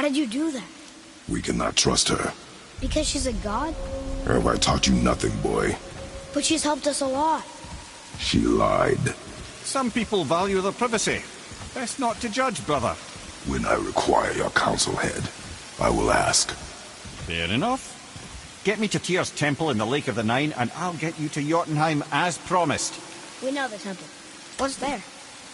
did you do that? We cannot trust her. Because she's a god? Have I taught you nothing, boy? But she's helped us a lot. She lied. Some people value their privacy. Best not to judge, brother. When I require your council head, I will ask. Fair enough. Get me to Tyr's temple in the Lake of the Nine, and I'll get you to Jotunheim as promised. We know the temple. What's there?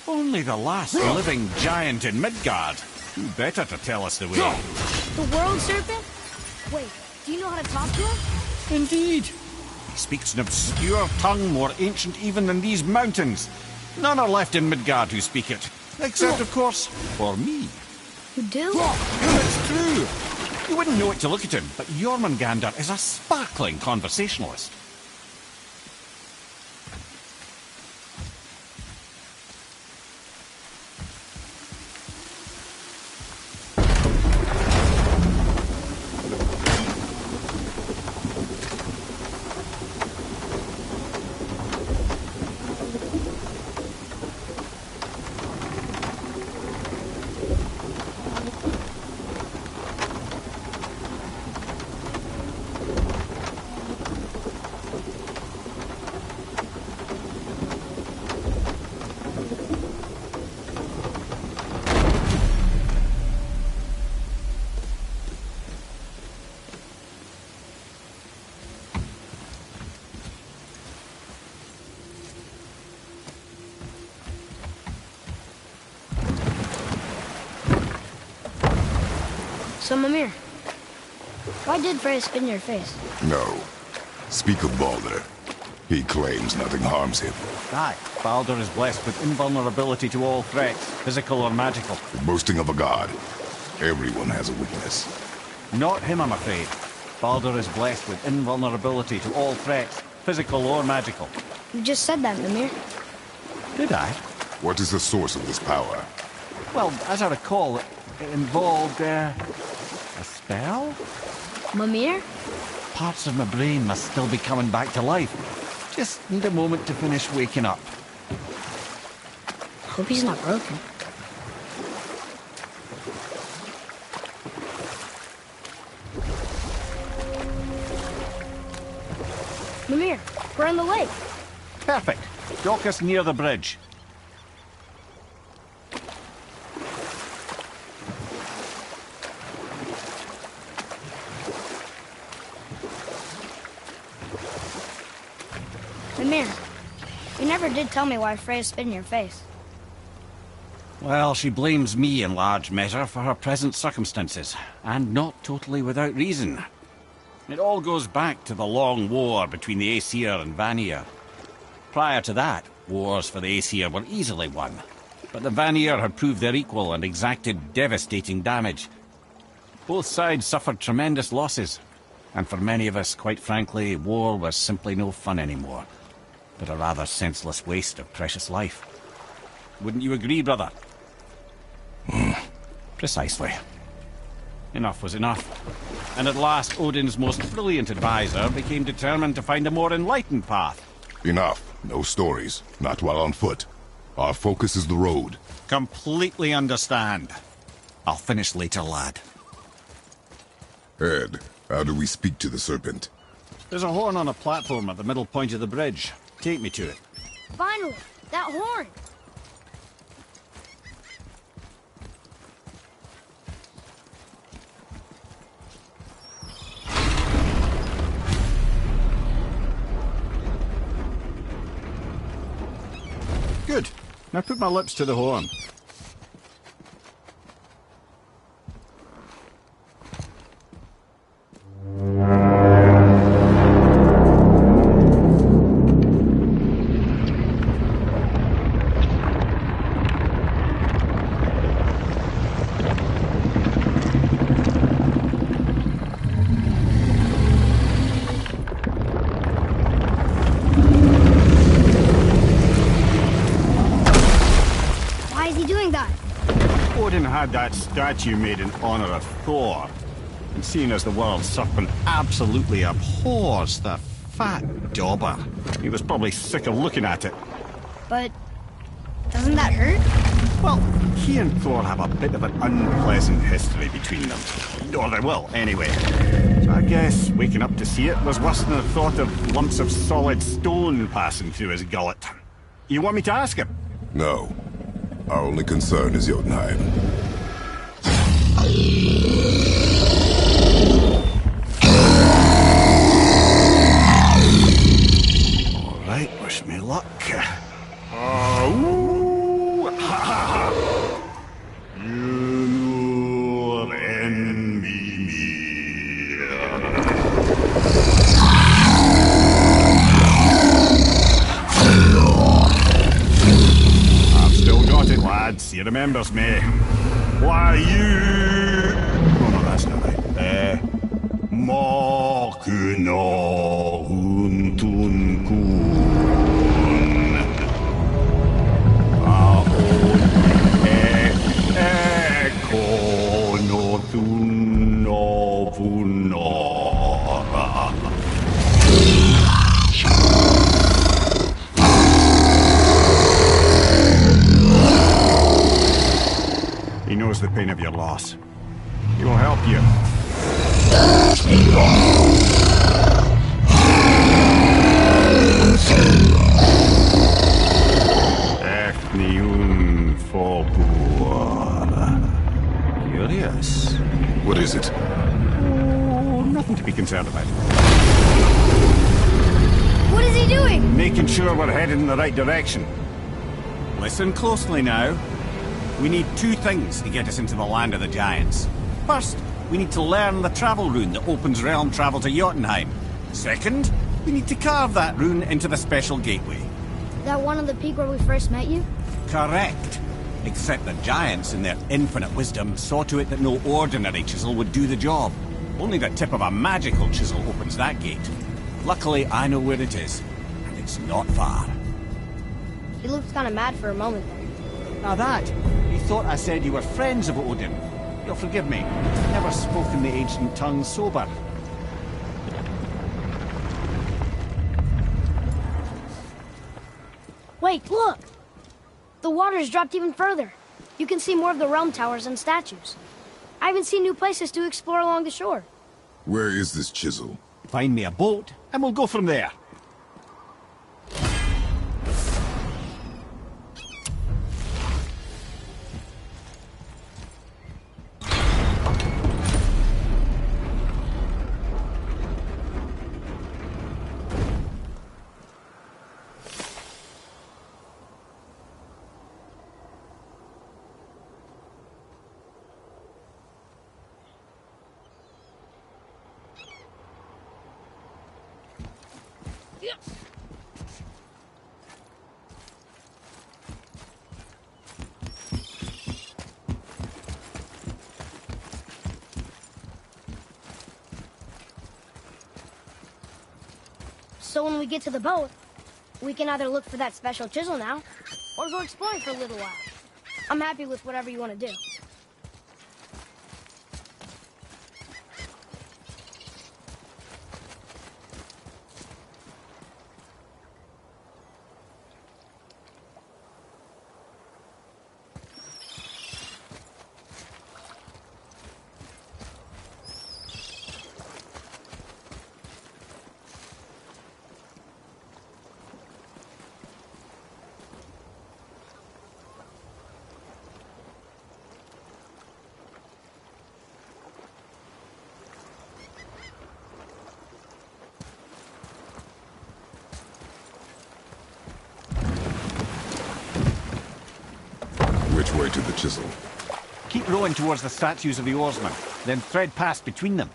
Only the last living giant in Midgard. Who better to tell us the way? The world serpent? Wait, do you know how to talk to him? Indeed. He speaks an obscure tongue more ancient even than these mountains. None are left in Midgard who speak it. Except, of course, for me. You do? It's true. You wouldn't know it to look at him, but Jormungandr is a sparkling conversationalist. So, Mimir, why did Freya spin your face? No. Speak of Baldur. He claims nothing harms him. Aye, Baldur is blessed with invulnerability to all threats, physical or magical. Boasting of a god. Everyone has a weakness. Not him, I'm afraid. Baldur is blessed with invulnerability to all threats, physical or magical. You just said that, Mimir. Did I? What is the source of this power? Well, as I recall, it involved, a spell? Mimir? Parts of my brain must still be coming back to life. Just need a moment to finish waking up. Hope he's not broken. Mimir, we're in the lake. Perfect. Dock us near the bridge. Mimir, you never did tell me why Freya spit in your face. Well, she blames me in large measure for her present circumstances, and not totally without reason. It all goes back to the long war between the Aesir and Vanir. Prior to that, wars for the Aesir were easily won, but the Vanir had proved their equal and exacted devastating damage. Both sides suffered tremendous losses, and for many of us, quite frankly, war was simply no fun anymore, but a rather senseless waste of precious life. Wouldn't you agree, brother? Precisely. Enough was enough. And at last, Odin's most brilliant advisor became determined to find a more enlightened path. Enough. No stories. Not while on foot. Our focus is the road. Completely understand. I'll finish later, lad. Ed, how do we speak to the serpent? There's a horn on a platform at the middle point of the bridge. Take me to it. Finally, that horn. Good. Now put my lips to the horn. Odin had that statue made in honor of Thor. And seeing as the world serpent absolutely abhors the fat dauber, he was probably sick of looking at it. But doesn't that hurt? Well, he and Thor have a bit of an unpleasant history between them. Or they will, anyway. So I guess waking up to see it was worse than the thought of lumps of solid stone passing through his gullet. You want me to ask him? No. Our only concern is Jotunheim. All right, wish me luck. Ooh, ha, ha, ha. You're enemy me. I've still got it, lads. He remembers me. Why you? Oh no, that's not right. Makuna huntun kun. He knows the pain of your loss. He will help you. Efniun Folkur. Curious. What is it? Oh, nothing to be concerned about. What is he doing? Making sure we're headed in the right direction. Listen closely now. We need two things to get us into the land of the giants. First, we need to learn the travel rune that opens realm travel to Jotunheim. Second, we need to carve that rune into the special gateway. That one on the peak where we first met you? Correct. Except the giants, in their infinite wisdom, saw to it that no ordinary chisel would do the job. Only the tip of a magical chisel opens that gate. Luckily, I know where it is, and it's not far. He looked kind of mad for a moment there. Now that, you thought I said you were friends of Odin. You'll forgive me. Never spoken the ancient tongue sober. Wait, look! The water's dropped even further. You can see more of the realm towers and statues. I even see new places to explore along the shore. Where is this chisel? Find me a boat, and we'll go from there. So when we get to the boat, we can either look for that special chisel now, or go exploring for a little while. I'm happy with whatever you want to do. Which way to the chisel? Keep rowing towards the statues of the oarsmen, then thread past between them.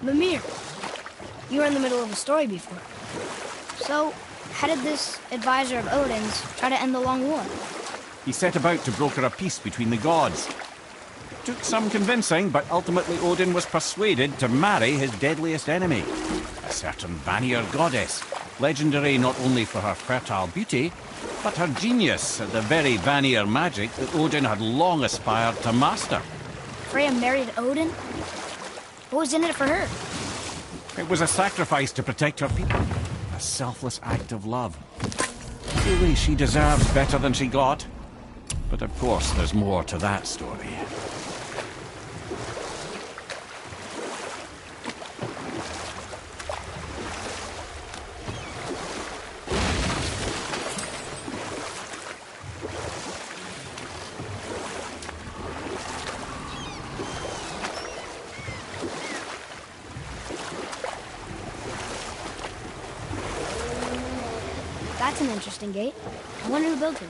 Mimir, you were in the middle of a story before. So, how did this advisor of Odin's try to end the long war? He set about to broker a peace between the gods. Took some convincing, but ultimately Odin was persuaded to marry his deadliest enemy, a certain Vanir goddess, legendary not only for her fertile beauty, but her genius at the very Vanir magic that Odin had long aspired to master. Freya married Odin? What was in it for her? It was a sacrifice to protect her people. A selfless act of love. Truly, she deserves better than she got. But of course, there's more to that story. That's an interesting gate. I wonder who built it.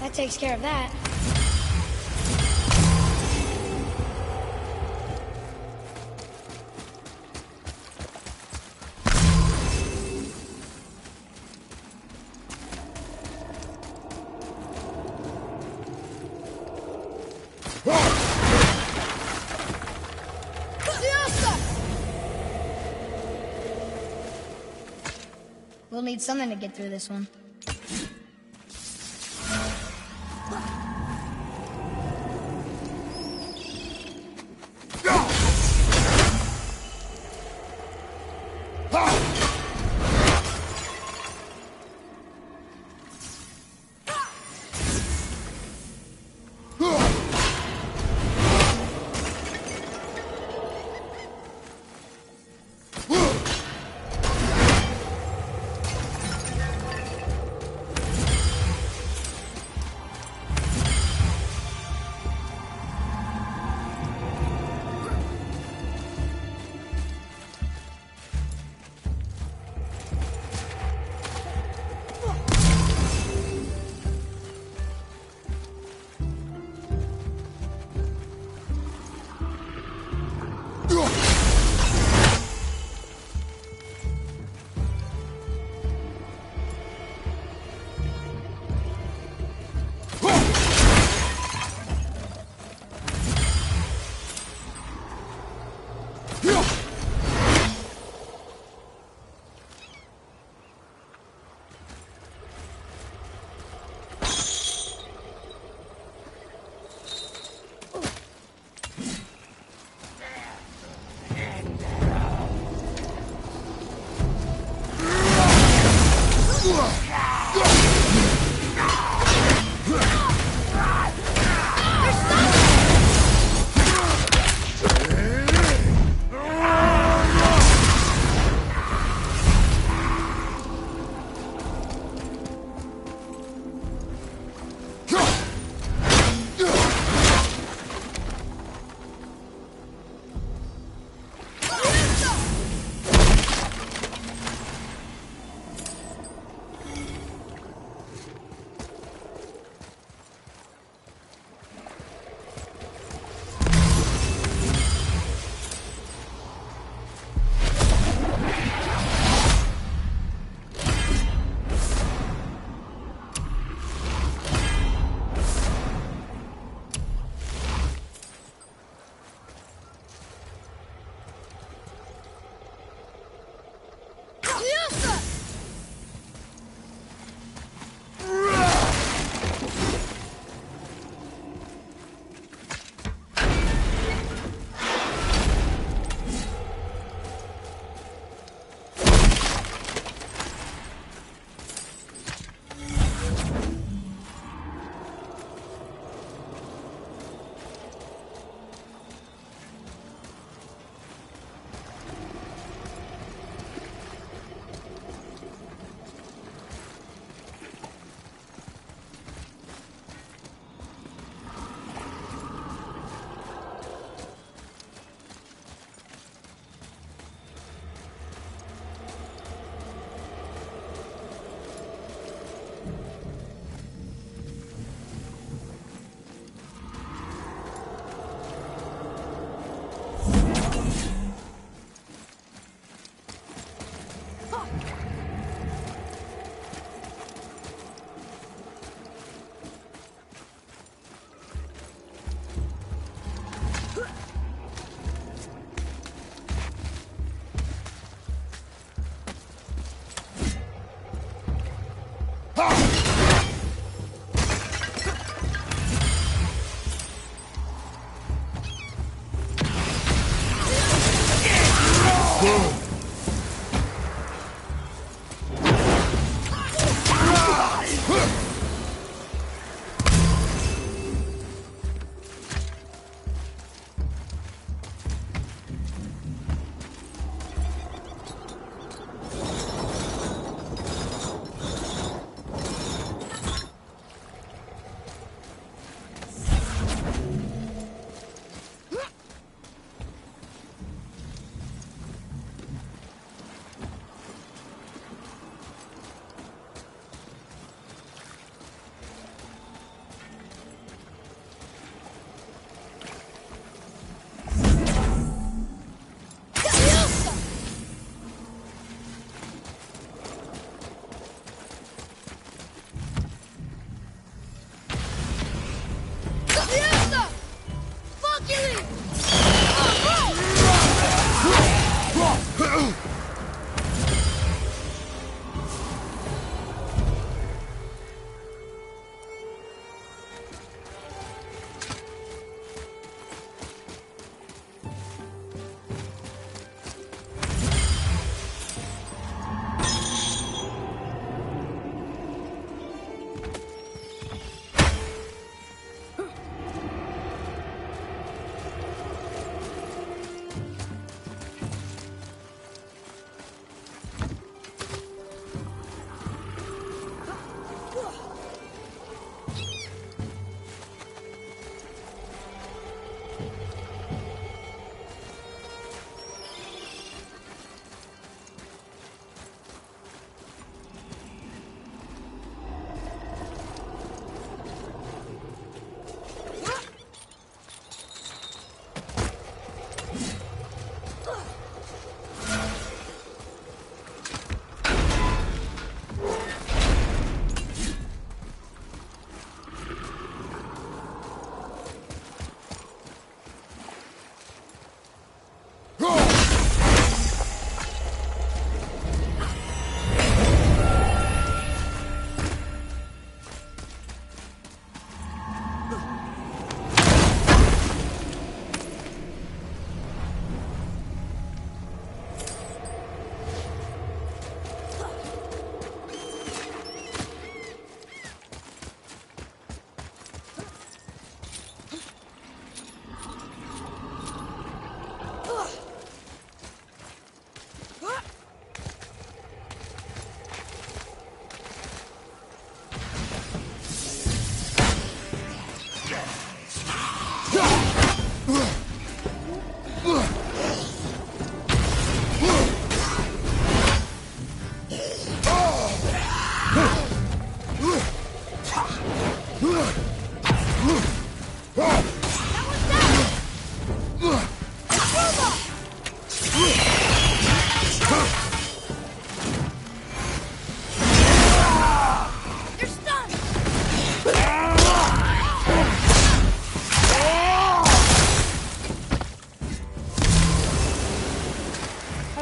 That takes care of that. We'll need something to get through this one.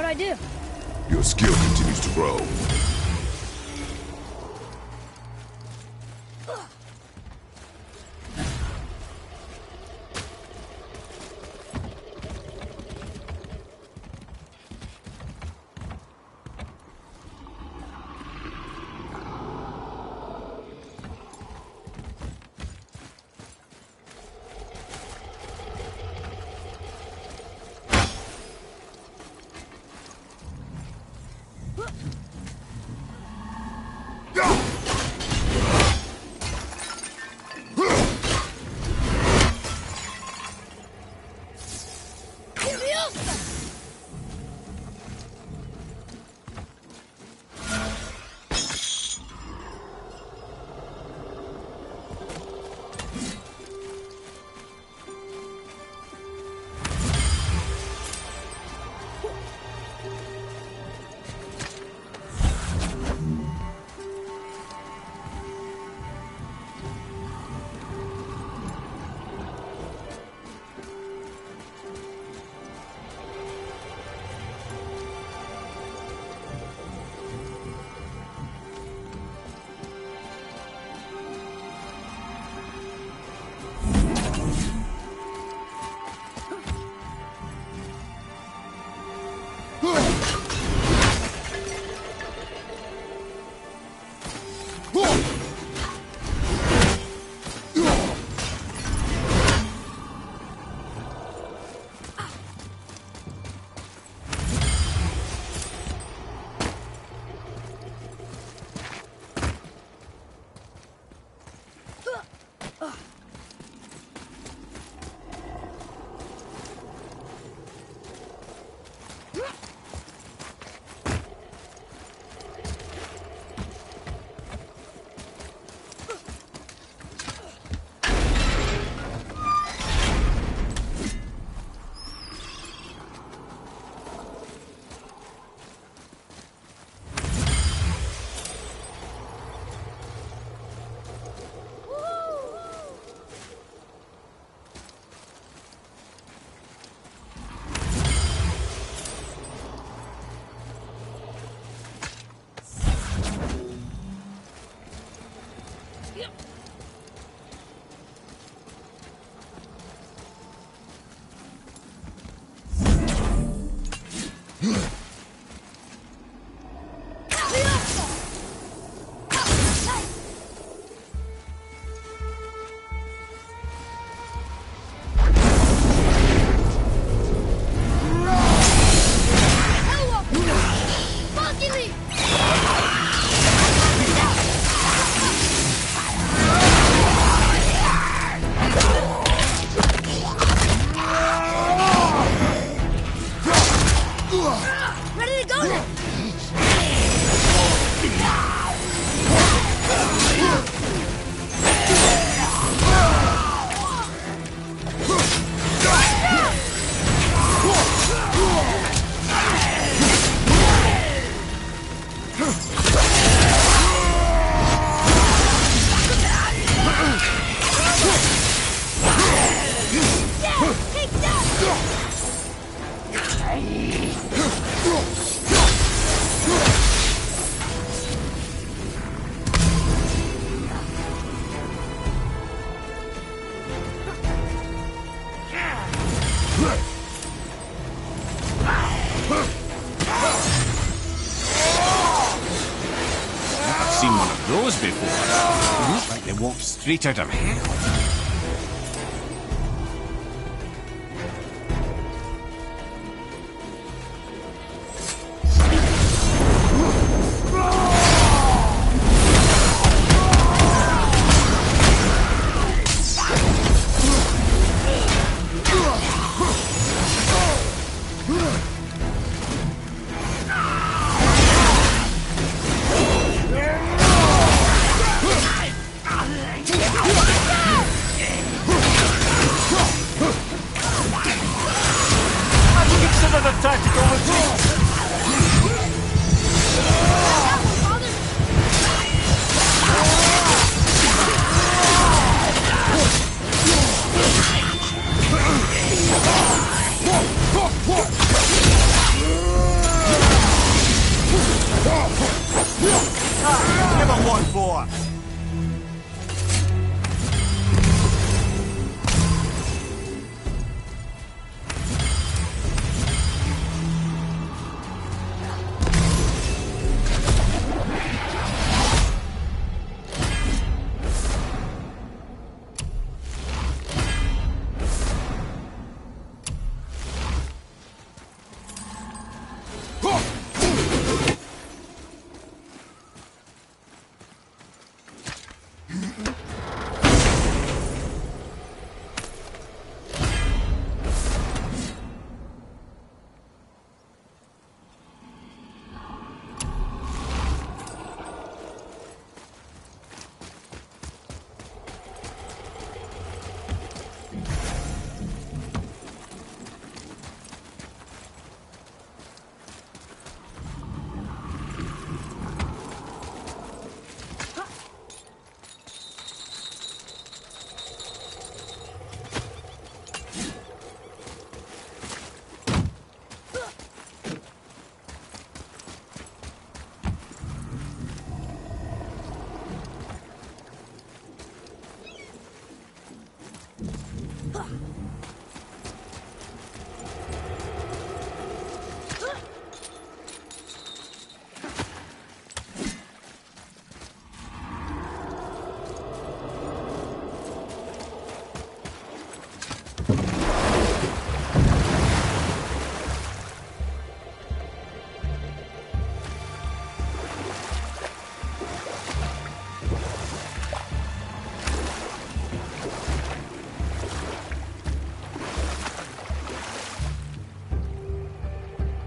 I do? Your skill continues to grow. Ready to go then! I've seen one of those before. They look like they walked straight out of hell. Consider the tactical retreat! Give him one for!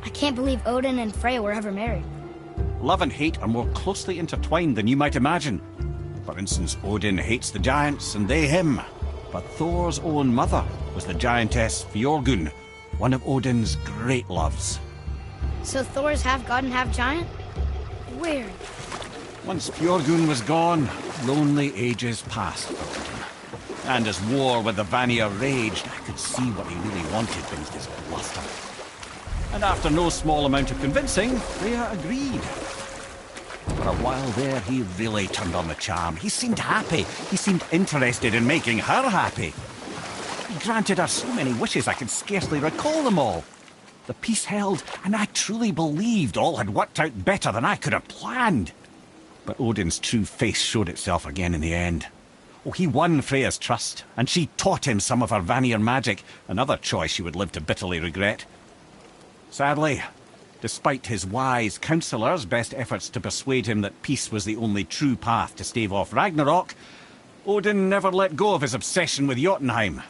I can't believe Odin and Freya were ever married. Love and hate are more closely intertwined than you might imagine. For instance, Odin hates the giants and they him. But Thor's own mother was the giantess Fjorgun, one of Odin's great loves. So Thor's half god and half giant? Weird. Once Fjorgun was gone, lonely ages passed for Odin. And as war with the Vanir raged, I could see what he really wanted beneath his bluster. And after no small amount of convincing, Freya agreed. For a while there, he really turned on the charm. He seemed happy. He seemed interested in making her happy. He granted her so many wishes I could scarcely recall them all. The peace held, and I truly believed all had worked out better than I could have planned. But Odin's true face showed itself again in the end. Oh, he won Freya's trust, and she taught him some of her Vanir magic, another choice he would live to bitterly regret. Sadly, despite his wise counsellors' best efforts to persuade him that peace was the only true path to stave off Ragnarok, Odin never let go of his obsession with Jotunheim.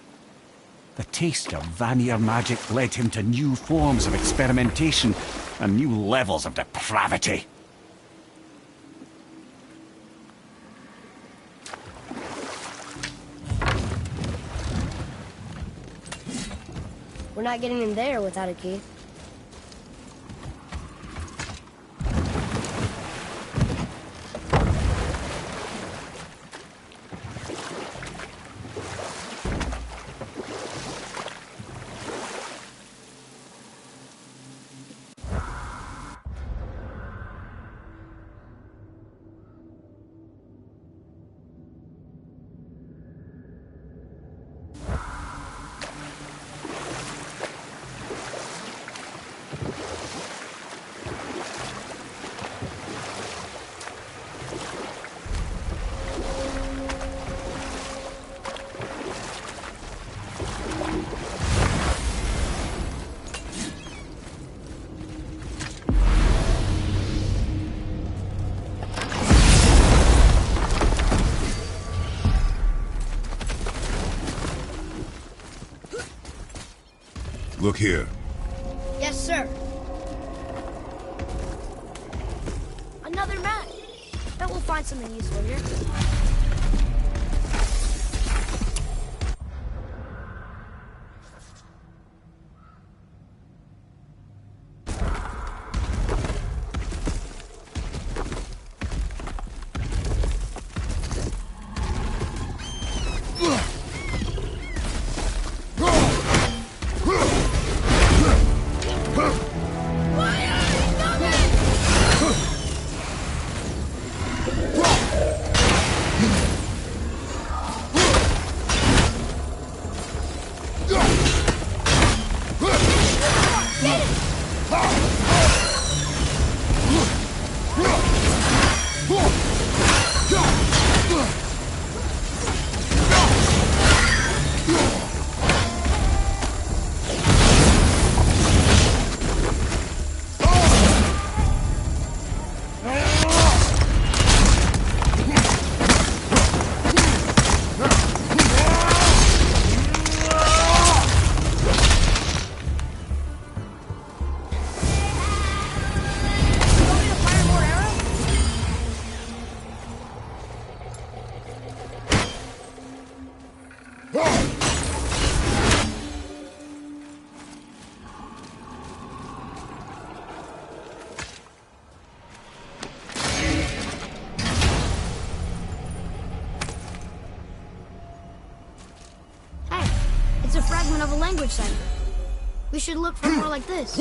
The taste of Vanir magic led him to new forms of experimentation and new levels of depravity. We're not getting in there without a key. Look here. Yes, sir. Another map. Bet we'll find something useful here. It's a fragment of a language cipher. We should look for more like this.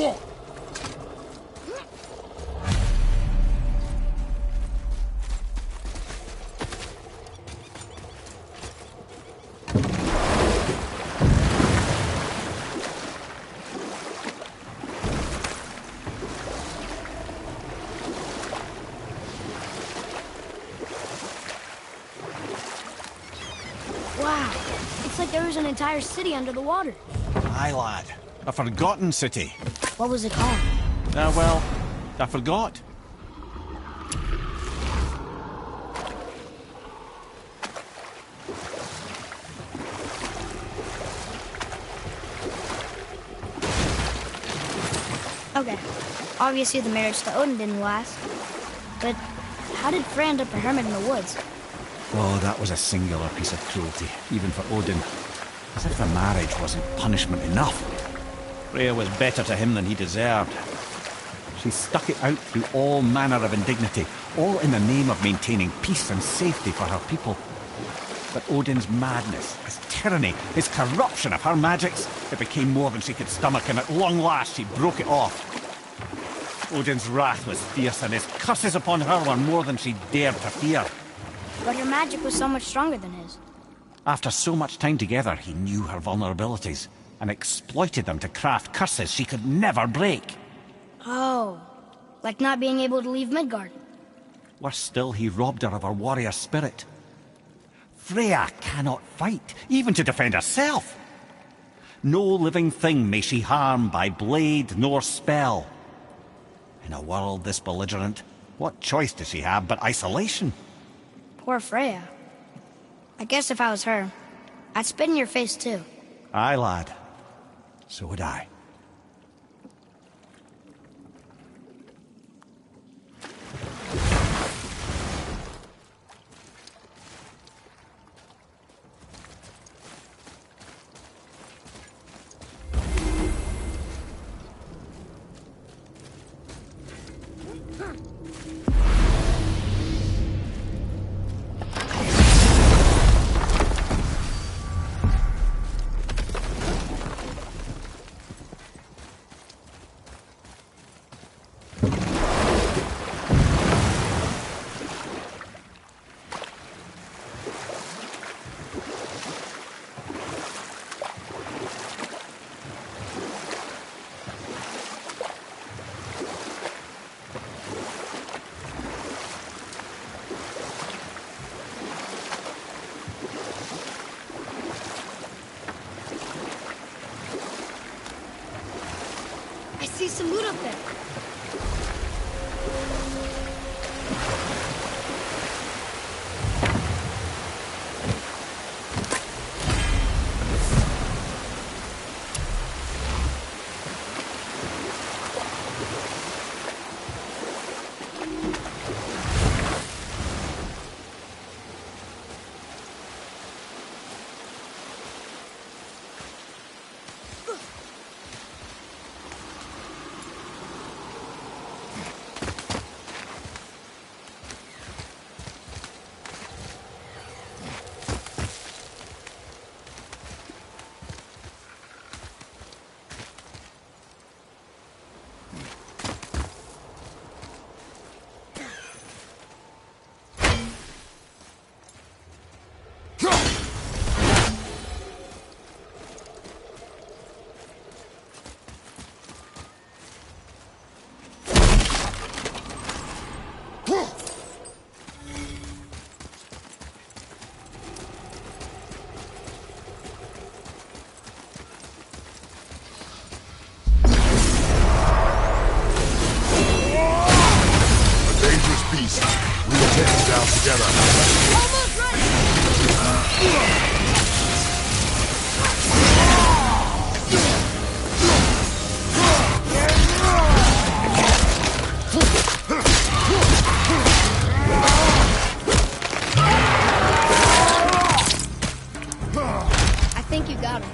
Wow, it's like there was an entire city under the water. Aye, lad. A forgotten city. What was it called? Well, I forgot. Okay, obviously the marriage to Odin didn't last. But how did Frey end up a hermit in the woods? Oh, that was a singular piece of cruelty, even for Odin. As if the marriage wasn't punishment enough. Freya was better to him than he deserved. She stuck it out through all manner of indignity, all in the name of maintaining peace and safety for her people. But Odin's madness, his tyranny, his corruption of her magics, it became more than she could stomach, and at long last she broke it off. Odin's wrath was fierce, and his curses upon her were more than she dared to fear. But her magic was so much stronger than his. After so much time together, he knew her vulnerabilities. and exploited them to craft curses she could never break. Oh, like not being able to leave Midgard. Worse still, he robbed her of her warrior spirit. Freya cannot fight, even to defend herself. No living thing may she harm by blade nor spell. In a world this belligerent, what choice does she have but isolation? Poor Freya. I guess if I was her, I'd spit in your face too. Aye, lad. So would I. I see some loot up there. Beast. We will take him down together. Almost ready! I think you got him.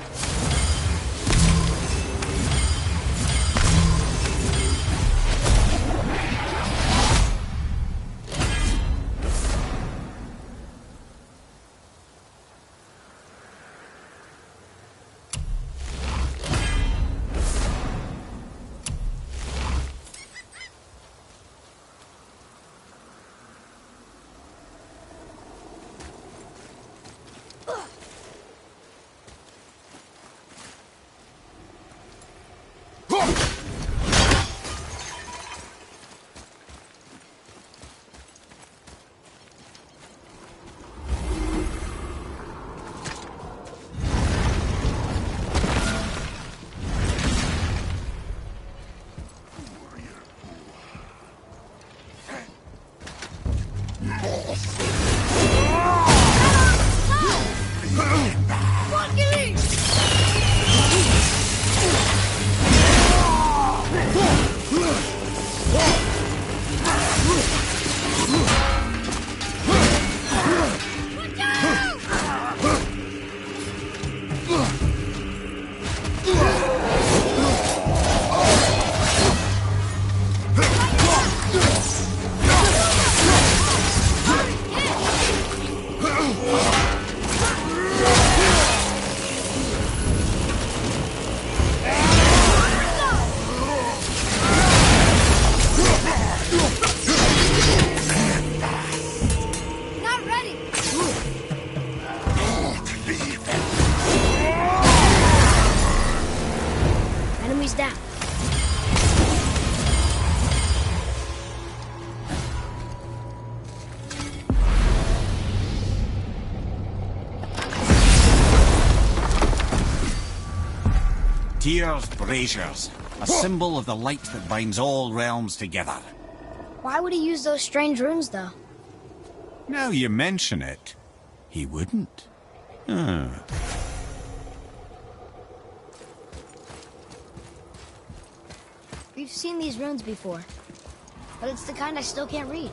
Tyr's braziers, a symbol of the light that binds all realms together. Why would he use those strange runes, though? Now you mention it, he wouldn't. We've seen these runes before, but it's the kind I still can't read.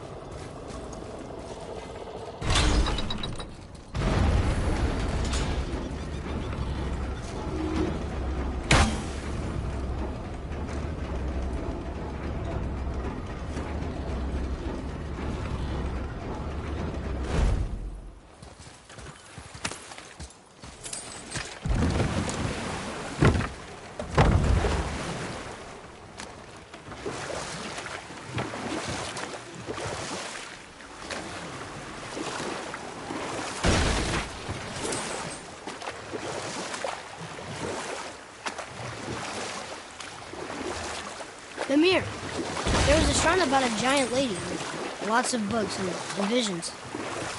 Mimir, there was a shrine about a giant lady with lots of books and visions.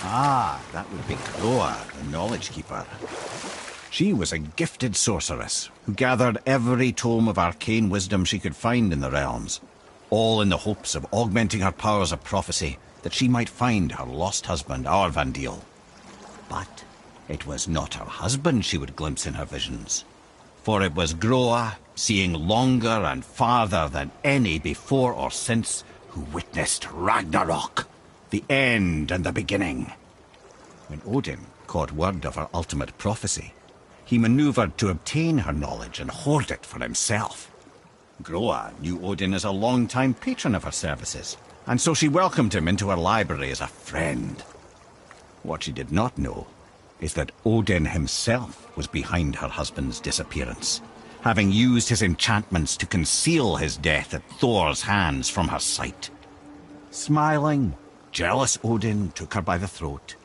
Ah, that would be Groa, the Knowledge Keeper. She was a gifted sorceress who gathered every tome of arcane wisdom she could find in the realms, all in the hopes of augmenting her powers of prophecy that she might find her lost husband, Aurvandil. But it was not her husband she would glimpse in her visions, for it was Groa, seeing longer and farther than any before or since, who witnessed Ragnarok, the end and the beginning. When Odin caught word of her ultimate prophecy, he maneuvered to obtain her knowledge and hoard it for himself. Groa knew Odin as a long-time patron of her services, and so she welcomed him into her library as a friend. What she did not know is that Odin himself was behind her husband's disappearance, having used his enchantments to conceal his death at Thor's hands from her sight. Smiling, jealous Odin took her by the throat,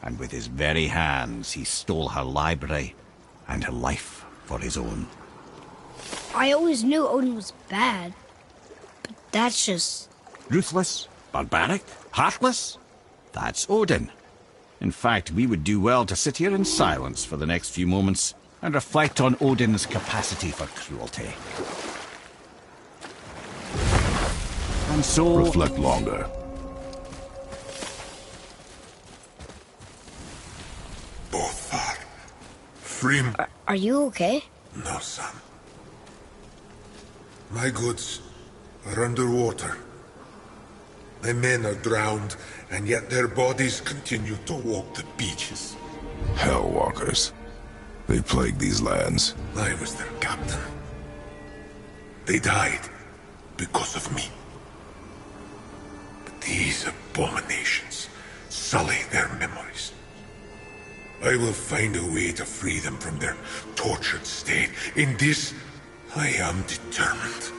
and with his very hands he stole her library and her life for his own. I always knew Odin was bad, but that's just... Ruthless, barbaric, heartless? That's Odin. In fact, we would do well to sit here in silence for the next few moments and reflect on Odin's capacity for cruelty. And so... Reflect longer. Bothar. Frym. Are you okay? No, son. My goods are underwater. My men are drowned, and yet their bodies continue to walk the beaches. Hellwalkers. They plague these lands. I was their captain. They died because of me. But these abominations sully their memories. I will find a way to free them from their tortured state. In this, I am determined.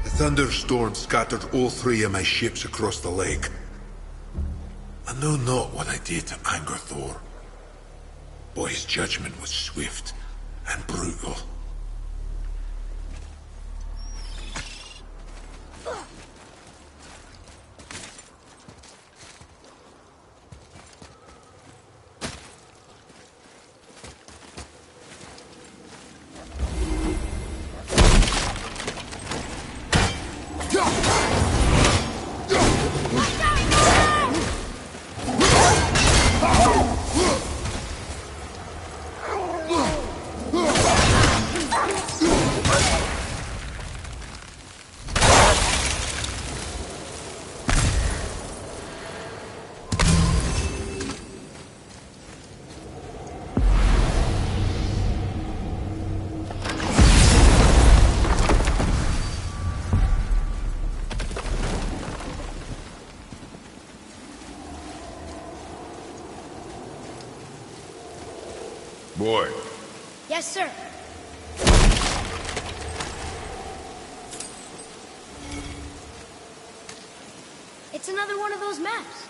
A thunderstorm scattered all 3 of my ships across the lake. I know not what I did to anger Thor, but his judgment was swift and brutal. Boy, Yes, sir. It's another one of those maps.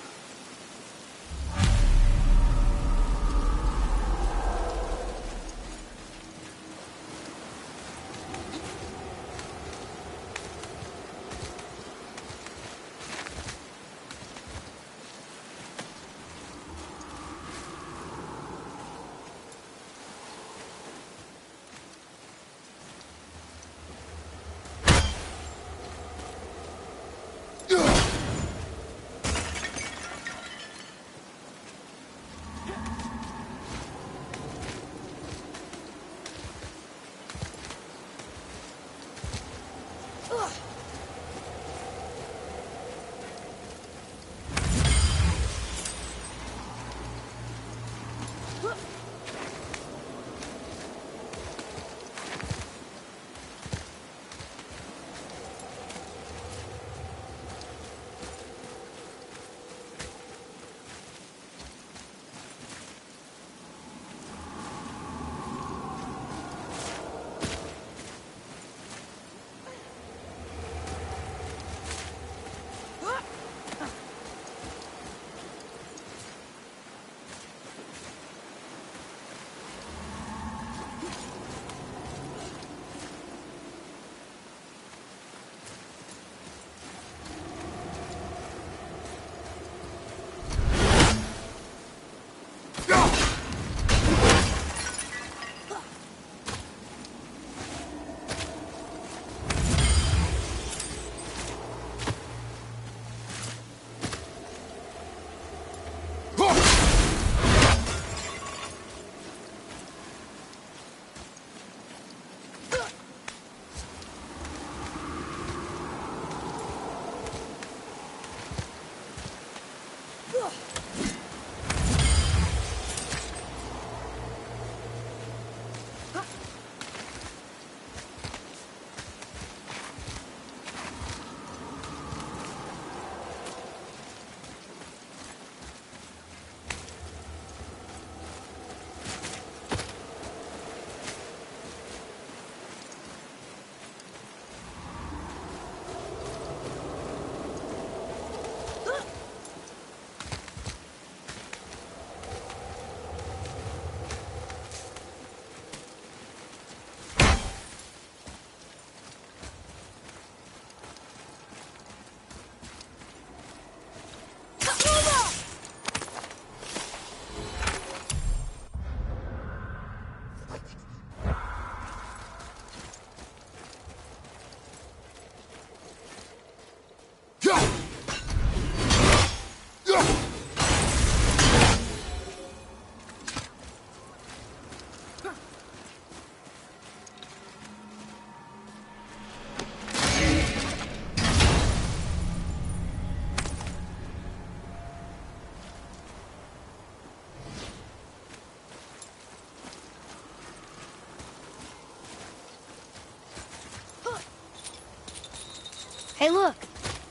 Hey, look!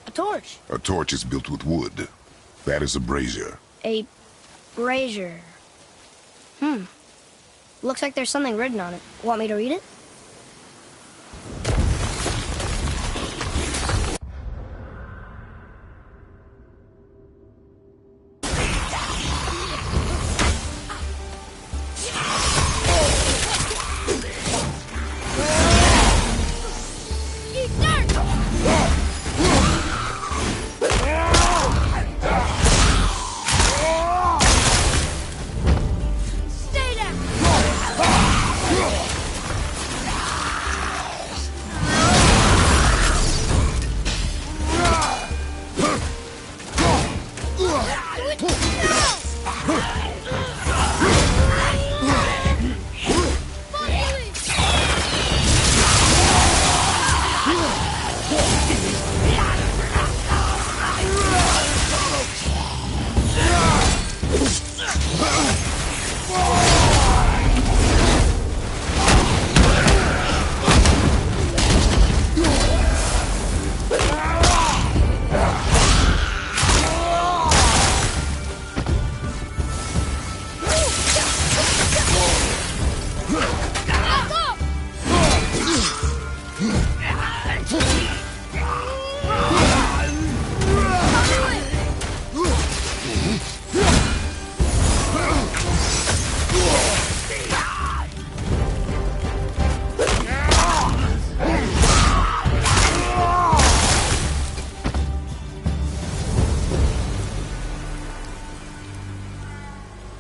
A torch! A torch is built with wood. That is a brazier. A brazier. Looks like there's something written on it. Want me to read it?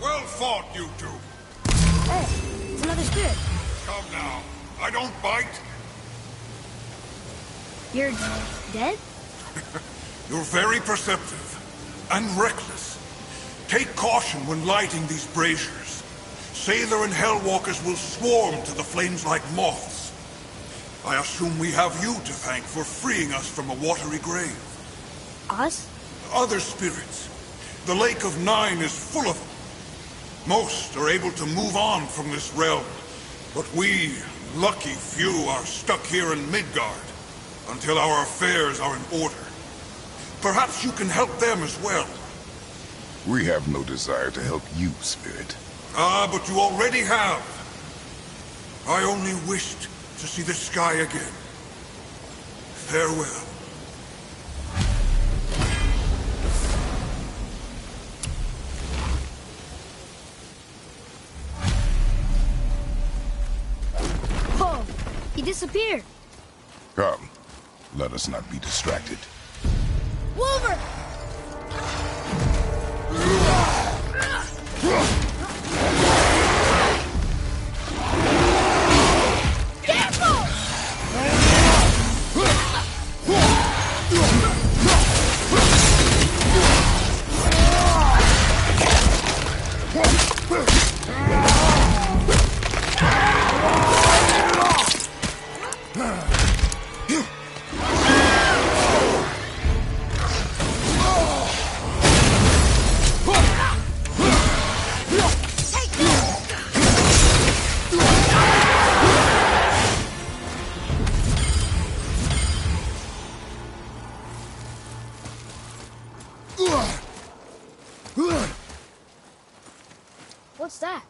Well fought, you two. Hey, it's another spirit. Come now. I don't bite. You're dead? You're very perceptive and reckless. Take caution when lighting these braziers. Sailor and Hellwalkers will swarm to the flames like moths. I assume we have you to thank for freeing us from a watery grave. Us? Other spirits. The Lake of Nine is full of them. Most are able to move on from this realm, but we, lucky few, are stuck here in Midgard until our affairs are in order. Perhaps you can help them as well. We have no desire to help you, Spirit. Ah, but you already have. I only wished to see the sky again. Farewell. Whoa! He disappeared. Come, let us not be distracted. Wolver! What's that?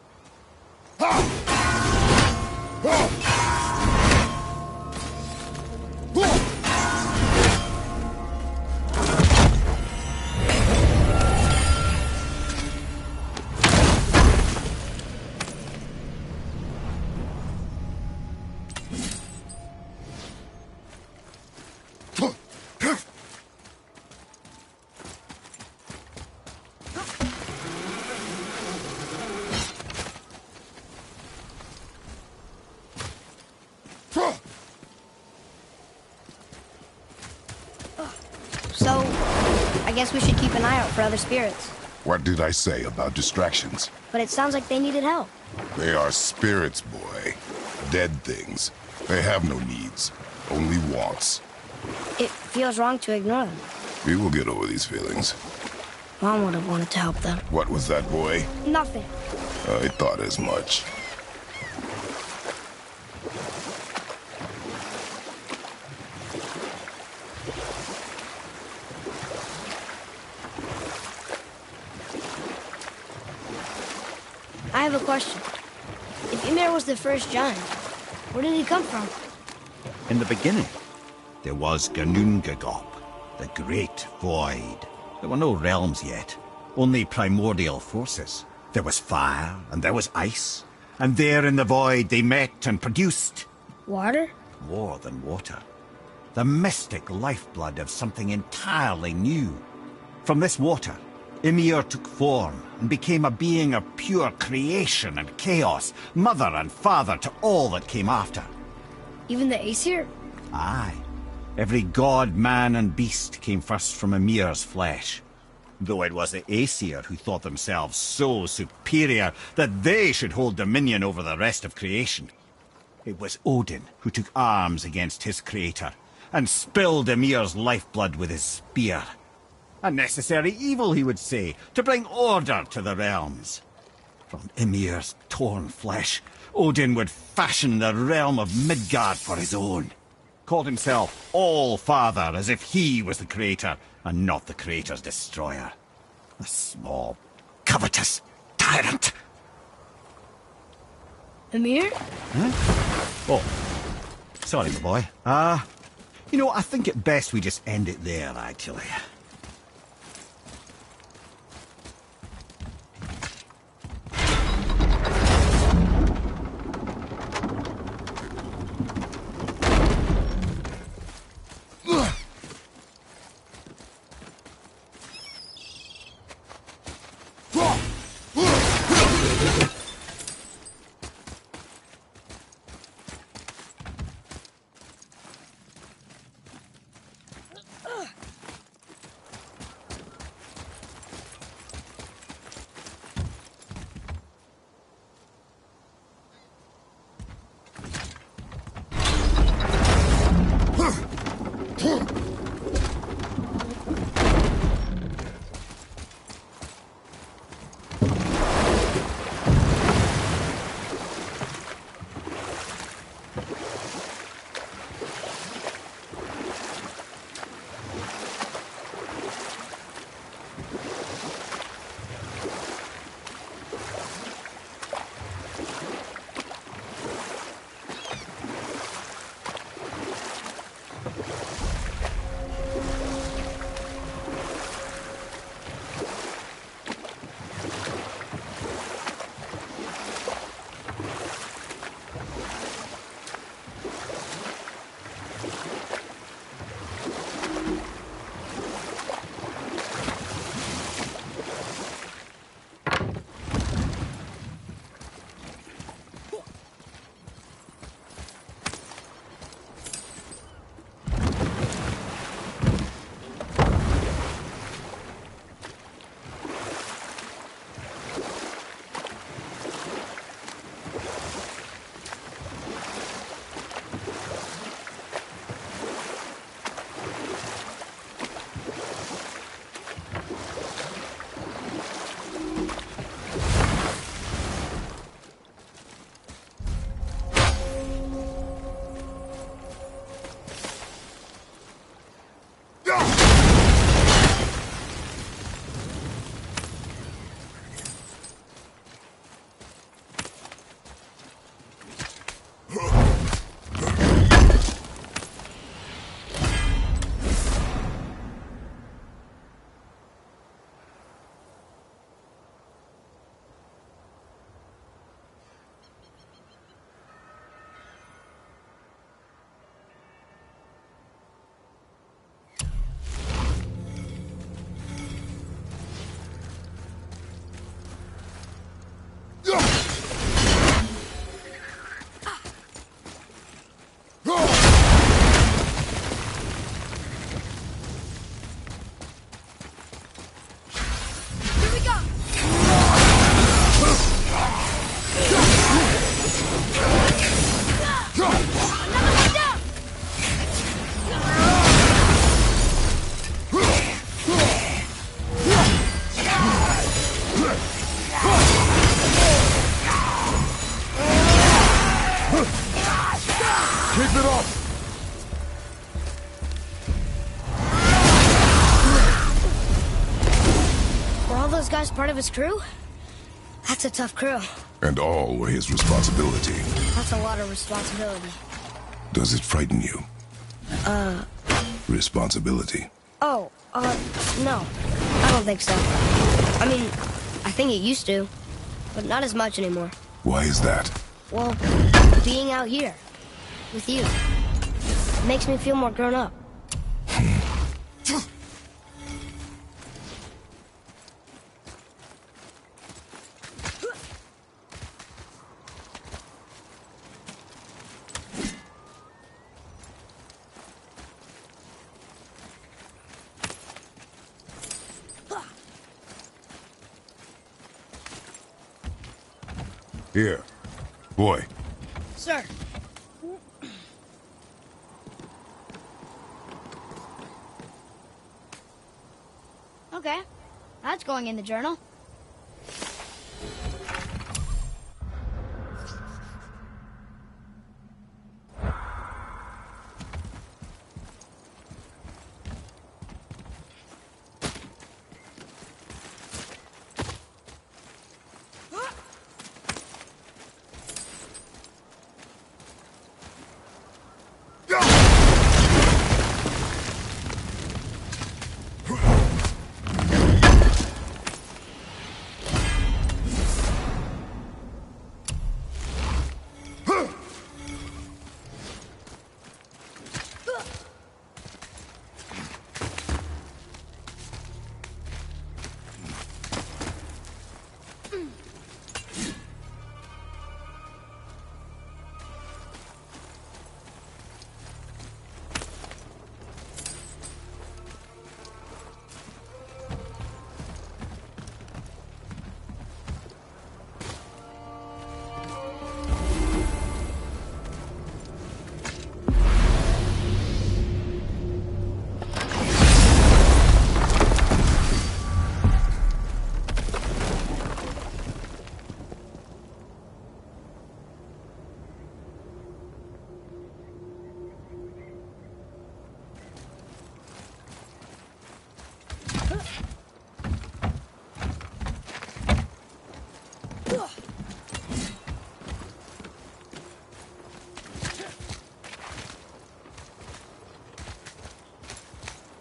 So, I guess we should keep an eye out for other spirits. What did I say about distractions? But it sounds like they needed help. They are spirits, boy. Dead things. They have no needs, only wants. It feels wrong to ignore them. We will get over these feelings. Mom would have wanted to help them. What was that, boy? Nothing. I thought as much. a question. If Ymir was the first giant, where did he come from? In the beginning, there was Ginnungagap, the Great Void. There were no realms yet, only primordial forces. There was fire, and there was ice. And there in the void they met and produced... Water? more than water. The mystic lifeblood of something entirely new. From this water, Ymir took form and became a being of pure creation and chaos, mother and father to all that came after. Even the Aesir? Aye. Every god, man, and beast came first from Ymir's flesh. Though it was the Aesir who thought themselves so superior that they should hold dominion over the rest of creation. It was Odin who took arms against his creator and spilled Ymir's lifeblood with his spear. A necessary evil, he would say, to bring order to the realms. From Ymir's torn flesh, Odin would fashion the realm of Midgard for his own. Called himself All-Father, as if he was the creator and not the creator's destroyer. A small, covetous tyrant. Ymir? Huh? Oh, sorry, my boy. You know, I think it best we just end it there, actually. Were all those guys part of his crew? That's a tough crew. And all were his responsibility. That's a lot of responsibility. Does it frighten you? Responsibility. Oh, no. I don't think so. I mean, I think it used to, but not as much anymore. Why is that? Well, being out here, with you, makes me feel more grown up. Here. Boy. Sir. Okay. That's going in the journal.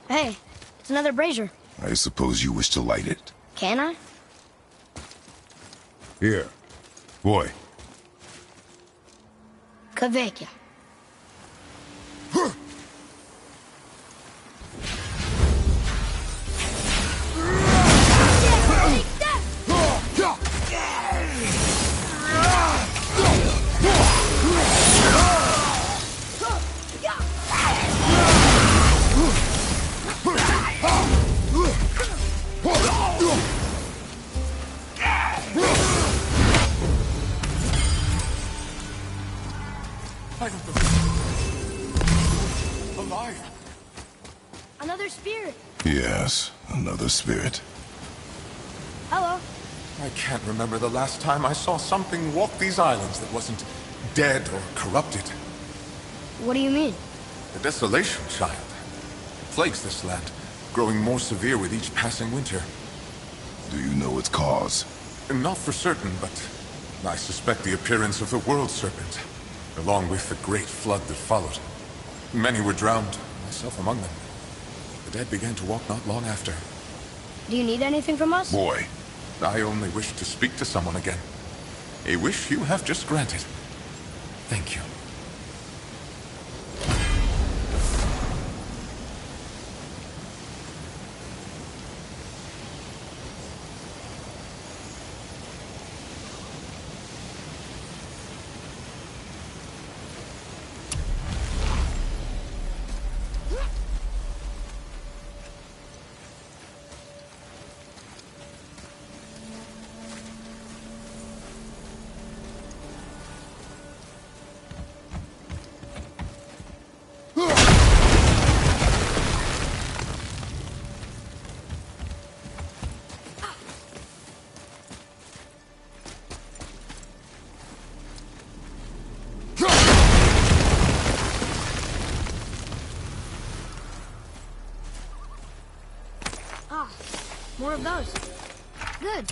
Hey, it's another brazier. I suppose you wish to light it. Can I? Here. Boy. Kvekia. Alive! Another spirit. Yes, another spirit. Hello. I can't remember the last time I saw something walk these islands that wasn't dead or corrupted. What do you mean? The desolation, child. It plagues this land, growing more severe with each passing winter. Do you know its cause? Not for certain, but I suspect the appearance of the World Serpent, along with the great flood that followed. Many were drowned, myself among them. The dead began to walk not long after. Do you need anything from us? Boy. I only wish to speak to someone again. A wish you have just granted. Thank you. More of those. Good.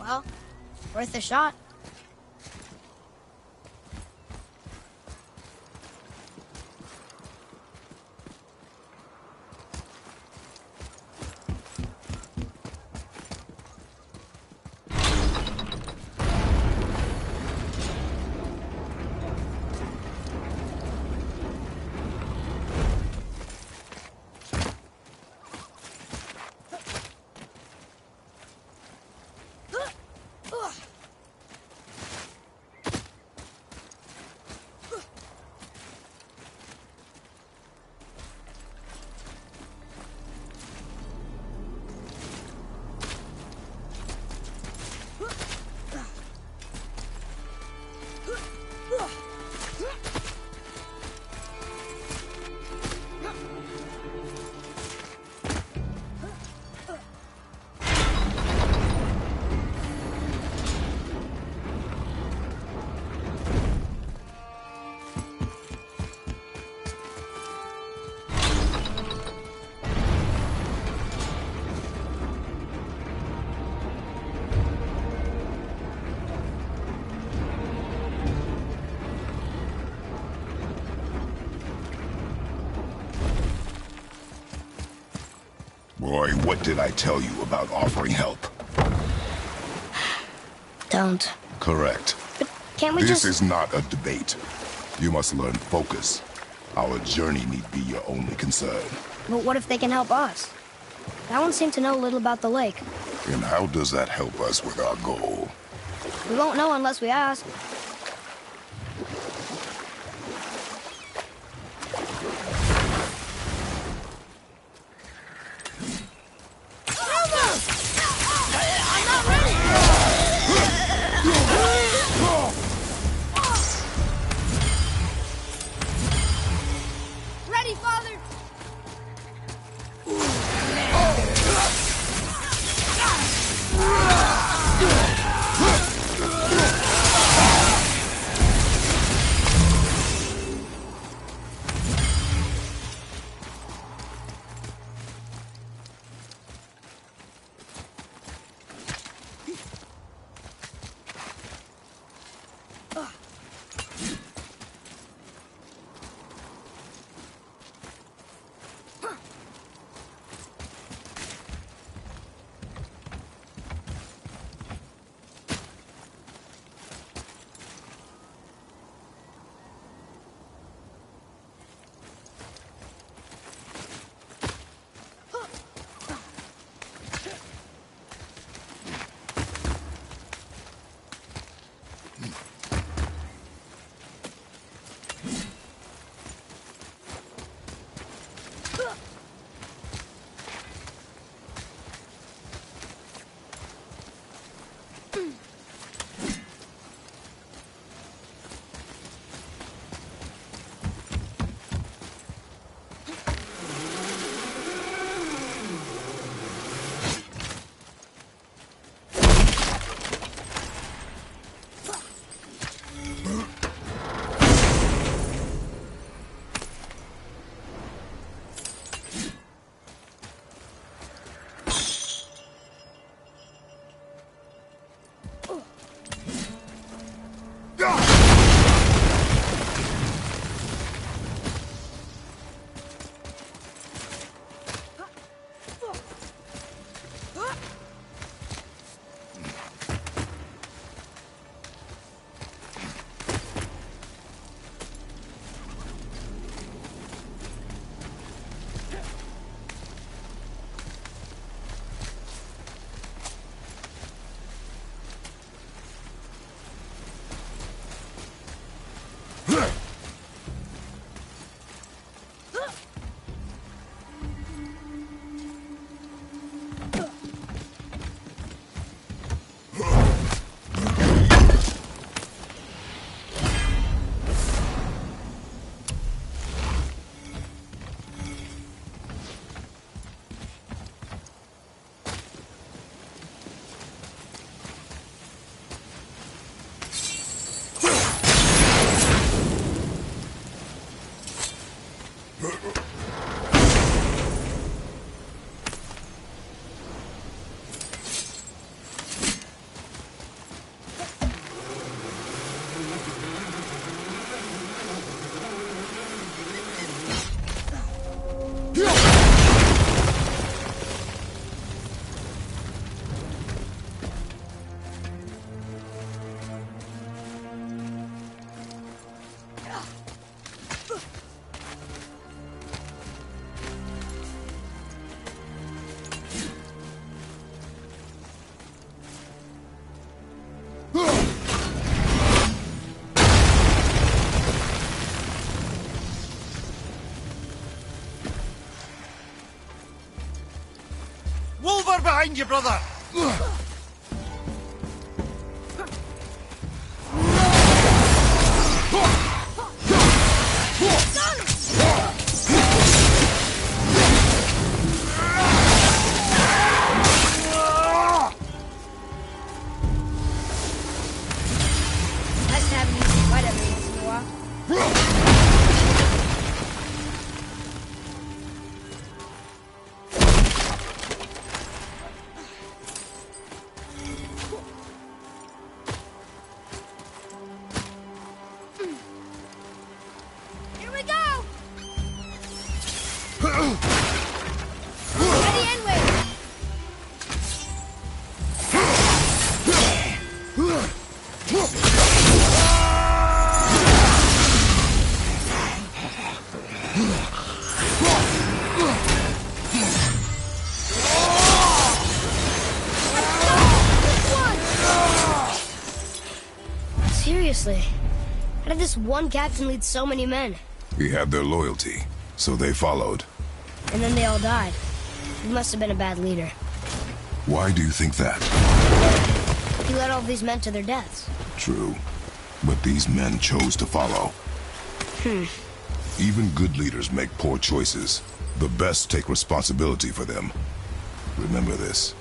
Well, worth a shot. Boy, what did I tell you about offering help? Don't. Correct. But can't we This just... is not a debate. You must learn focus. Our journey need be your only concern. But what if they can help us? That one seemed to know a little about the lake. And how does that help us with our goal? We won't know unless we ask. Ready, Father! Wolver behind you, brother! Nice to have an easy fight every once in a while. Seriously, how did this one captain lead so many men? He had their loyalty, so they followed. And then they all died. He must have been a bad leader. Why do you think that? He led all these men to their deaths. True. But these men chose to follow. Even good leaders make poor choices. The best take responsibility for them. Remember this.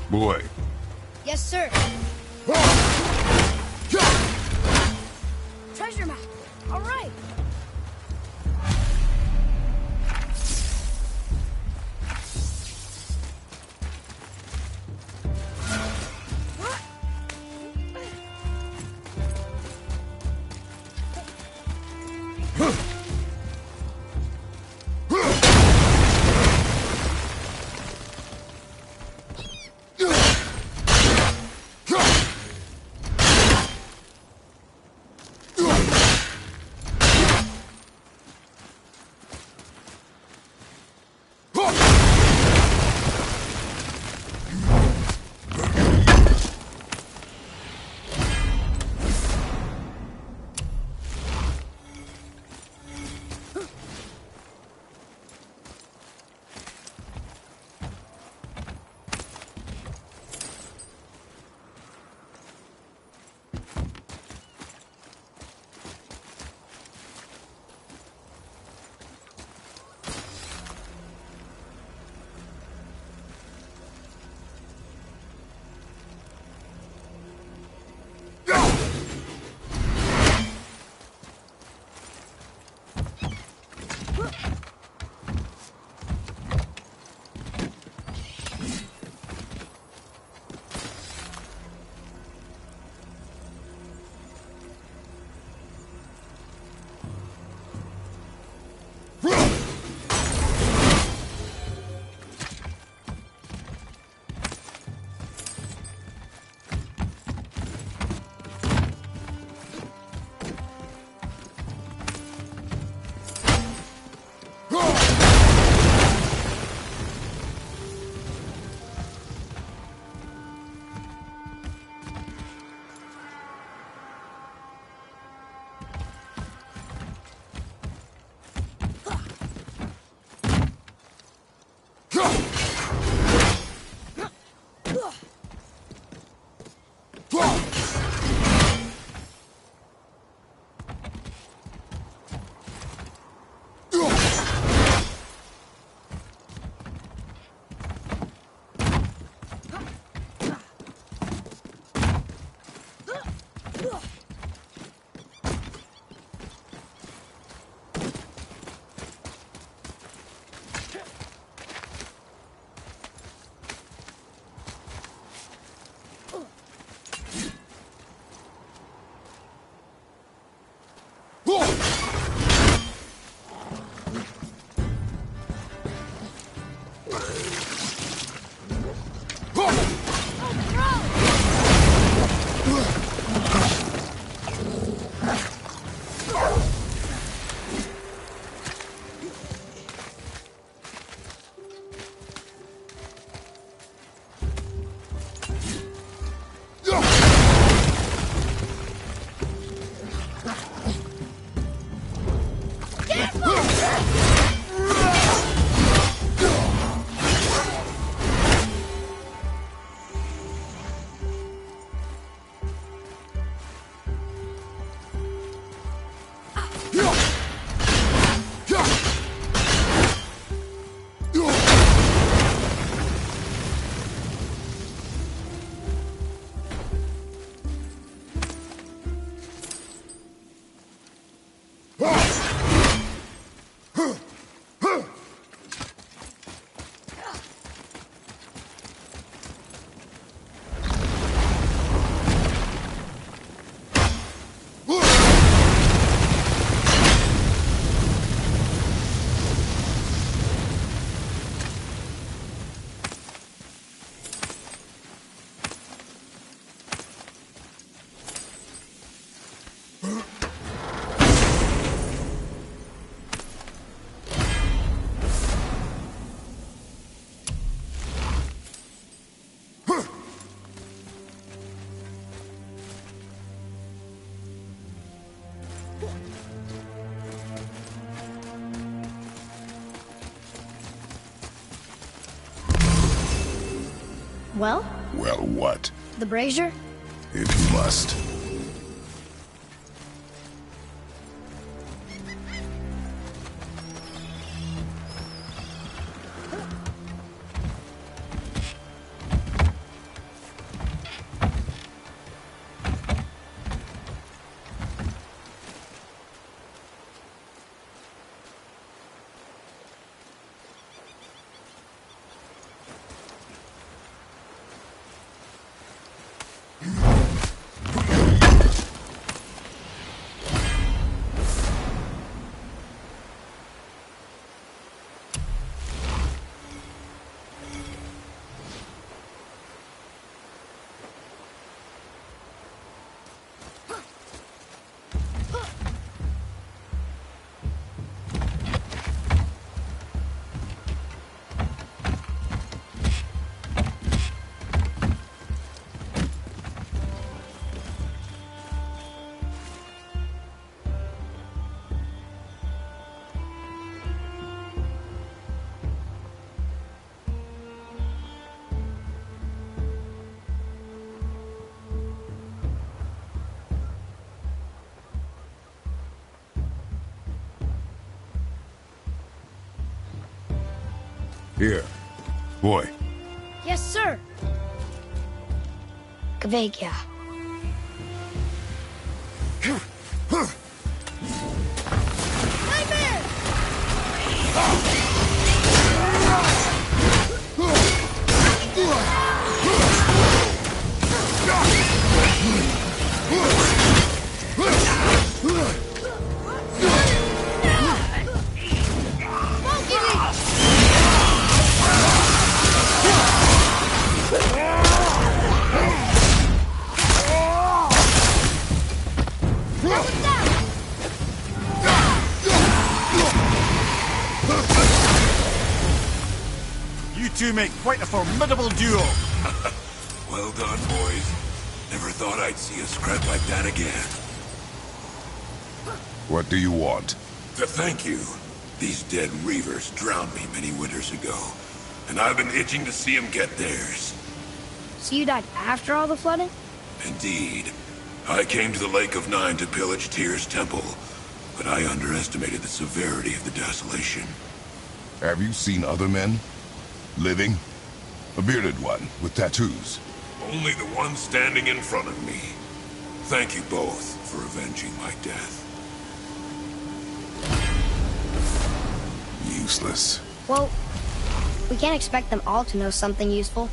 Boy. Yes, sir. Treasure map. All right. Well, Well, what? the brazier? If you must. Here. Boy. Yes, sir. Kvekia. Nightmare! You two make quite a formidable duo. Well done, boys. Never thought I'd see a scrap like that again. What do you want? To thank you. These dead Reavers drowned me many winters ago, and I've been itching to see them get theirs. So you died after all the flooding? Indeed. I came to the Lake of Nine to pillage Tyr's temple, but I underestimated the severity of the desolation. Have you seen other men? Living? A bearded one with tattoos. Only the one standing in front of me. Thank you both for avenging my death. Useless. Well, we can't expect them all to know something useful.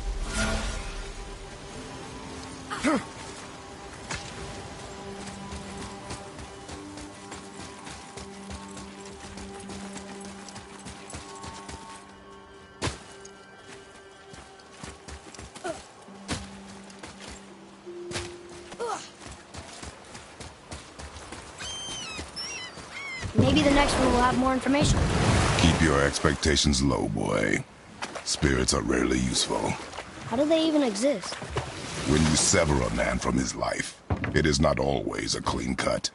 Maybe the next one will have more information. Keep your expectations low, boy. Spirits are rarely useful. How do they even exist? When you sever a man from his life, it is not always a clean cut.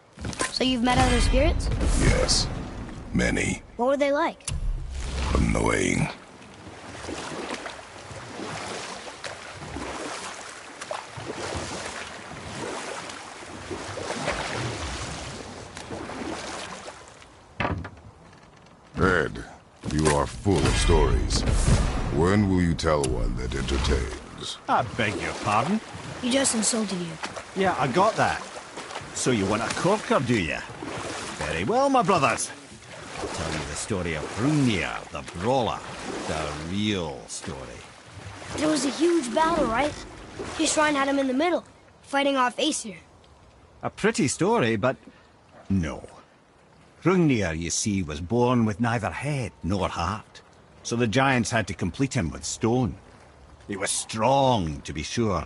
So you've met other spirits? Yes. Many. What were they like? Annoying. Ed, you are full of stories. When will you tell one that entertains? I beg your pardon? He just insulted you. Yeah, I got that. So you want a corker, do you? Very well, my brothers. I'll tell you the story of Hrungnir, the brawler. The real story. There was a huge battle, right? His shrine had him in the middle, fighting off Aesir. A pretty story, but no. Hrungnir, you see, was born with neither head nor heart. So the giants had to complete him with stone. He was strong, to be sure,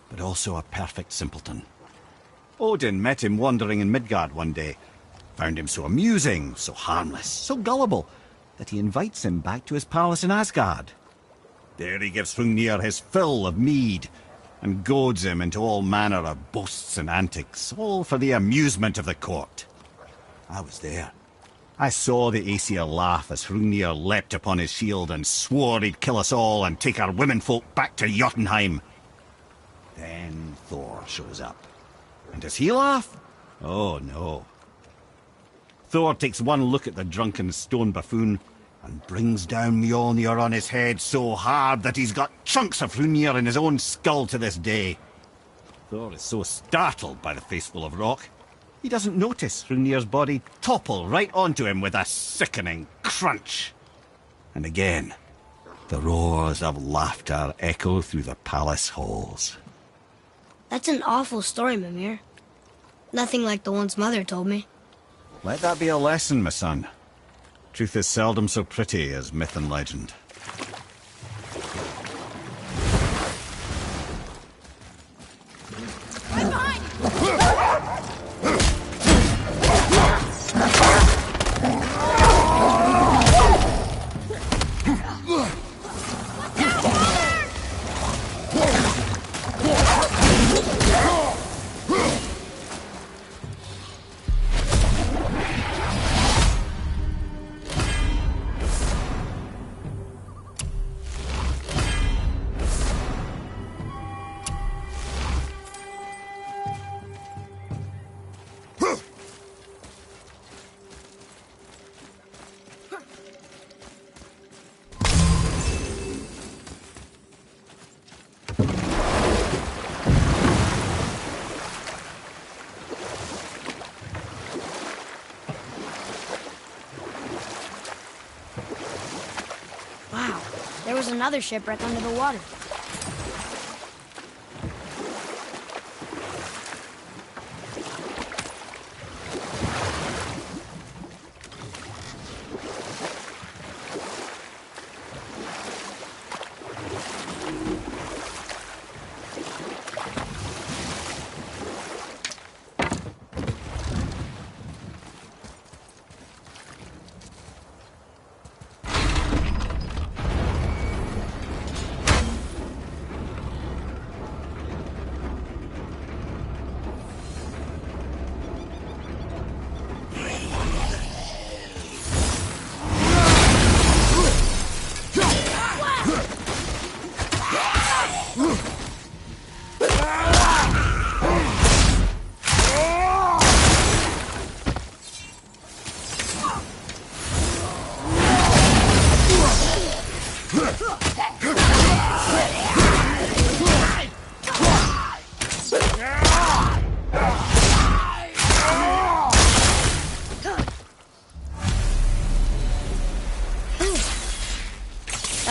but also a perfect simpleton. Odin met him wandering in Midgard one day, found him so amusing, so harmless, so gullible, that he invites him back to his palace in Asgard. There he gives Hrungnir his fill of mead, and goads him into all manner of boasts and antics, all for the amusement of the court. I was there. I saw the Aesir laugh as Hrungnir leapt upon his shield and swore he'd kill us all and take our womenfolk back to Jotunheim. Then Thor shows up. And does he laugh? Oh no. Thor takes one look at the drunken stone buffoon and brings down Mjolnir on his head so hard that he's got chunks of Hrungnir in his own skull to this day. Thor is so startled by the faceful of rock, he doesn't notice Hrungnir's body topple right onto him with a sickening crunch. And again, the roars of laughter echo through the palace halls. That's an awful story, Mimir. Nothing like the ones Mother told me. Let that be a lesson, my son. Truth is seldom so pretty as myth and legend. Wow, there was another shipwreck under the water.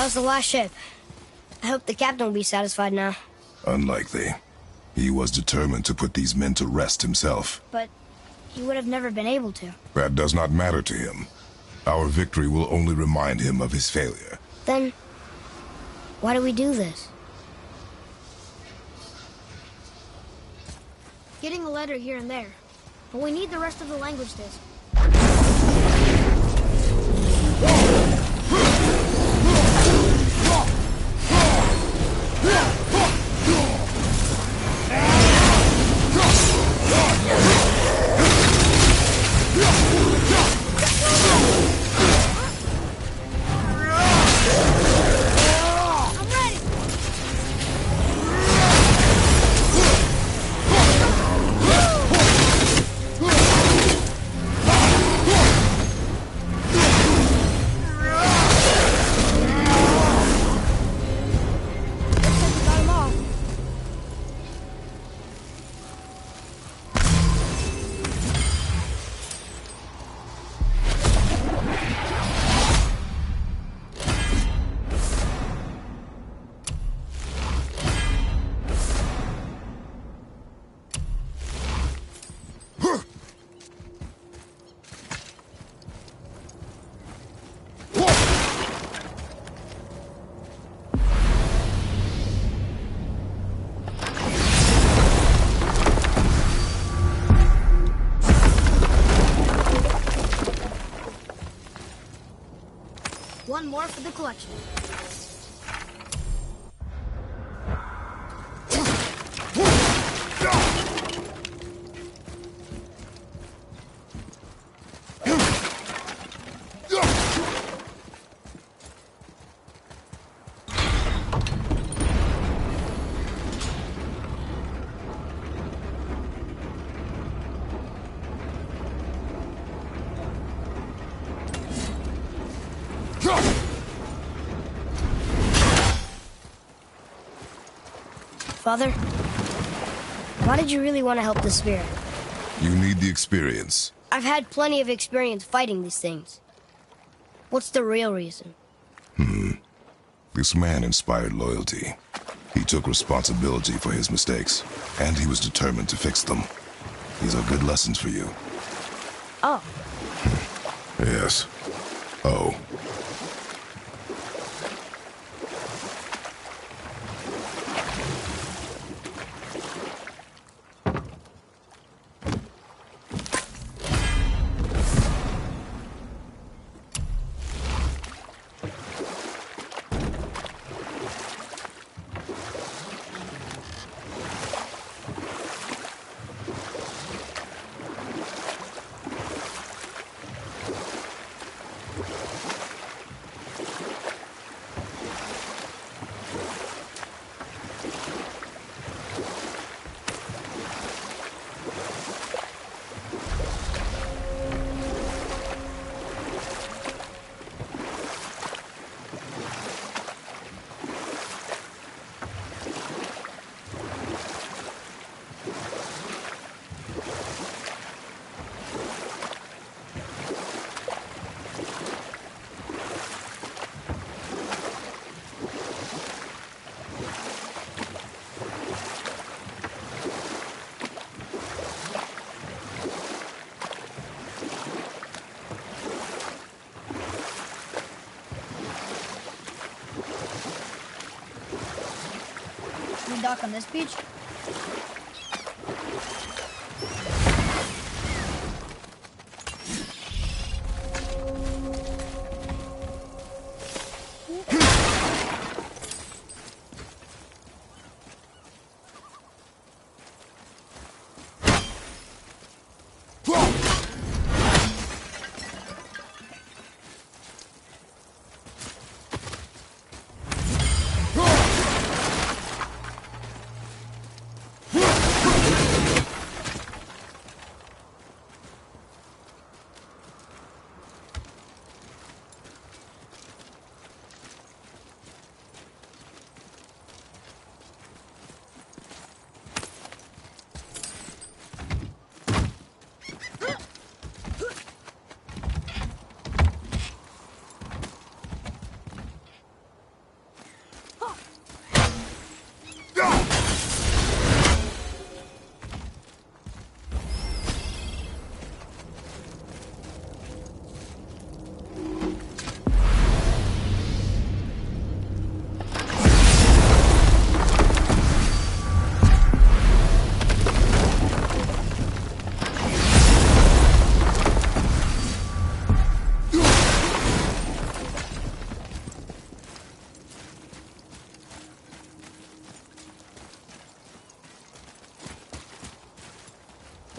That was the last ship. I hope the captain will be satisfied now. Unlikely. He was determined to put these men to rest himself. But he would have never been able to. That does not matter to him. Our victory will only remind him of his failure. Then, why do we do this? Getting a letter here and there. But we need the rest of the language disc. One more for the collection. Father, why did you really want to help the spirit? You need the experience. I've had plenty of experience fighting these things. What's the real reason? This man inspired loyalty. He took responsibility for his mistakes, and he was determined to fix them. These are good lessons for you. Oh, Yes. Oh. we dock on this beach?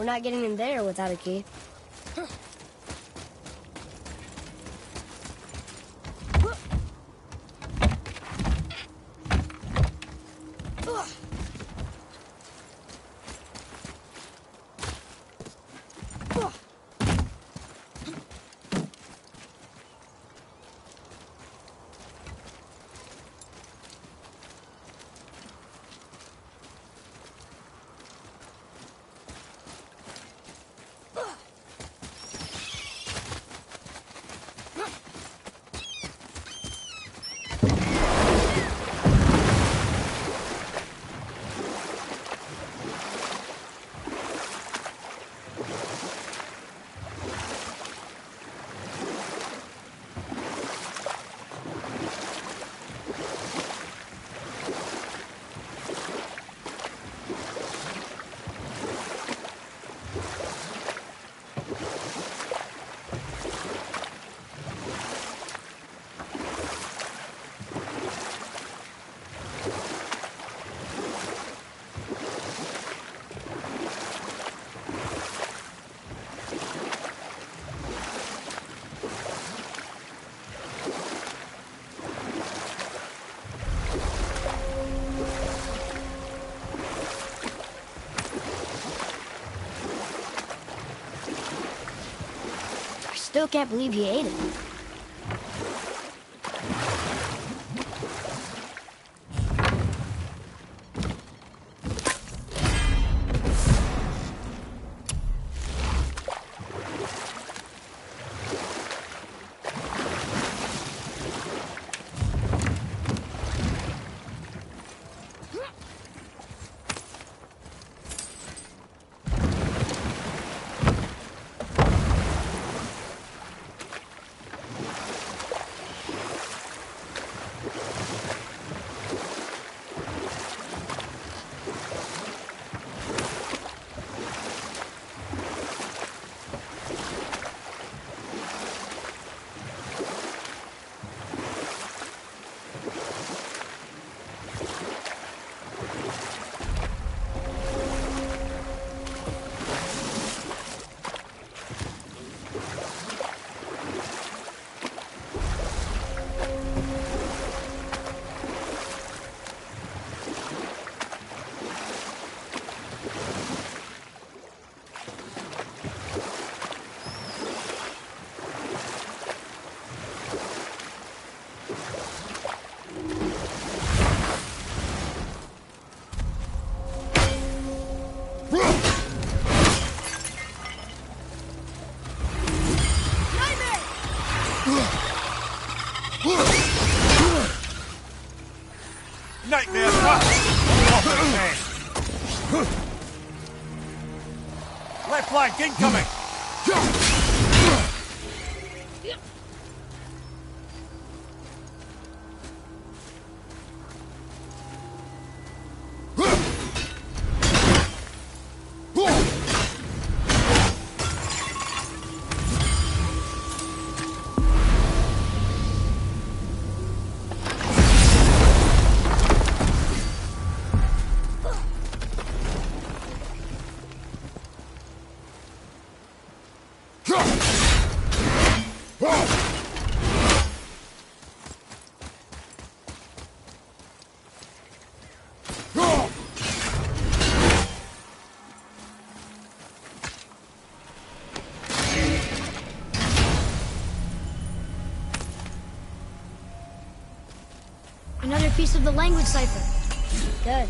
We're not getting in there without a key. Still can't believe he ate it. Nightmare! Off the head. Left flank incoming! Another piece of the language cipher. Good.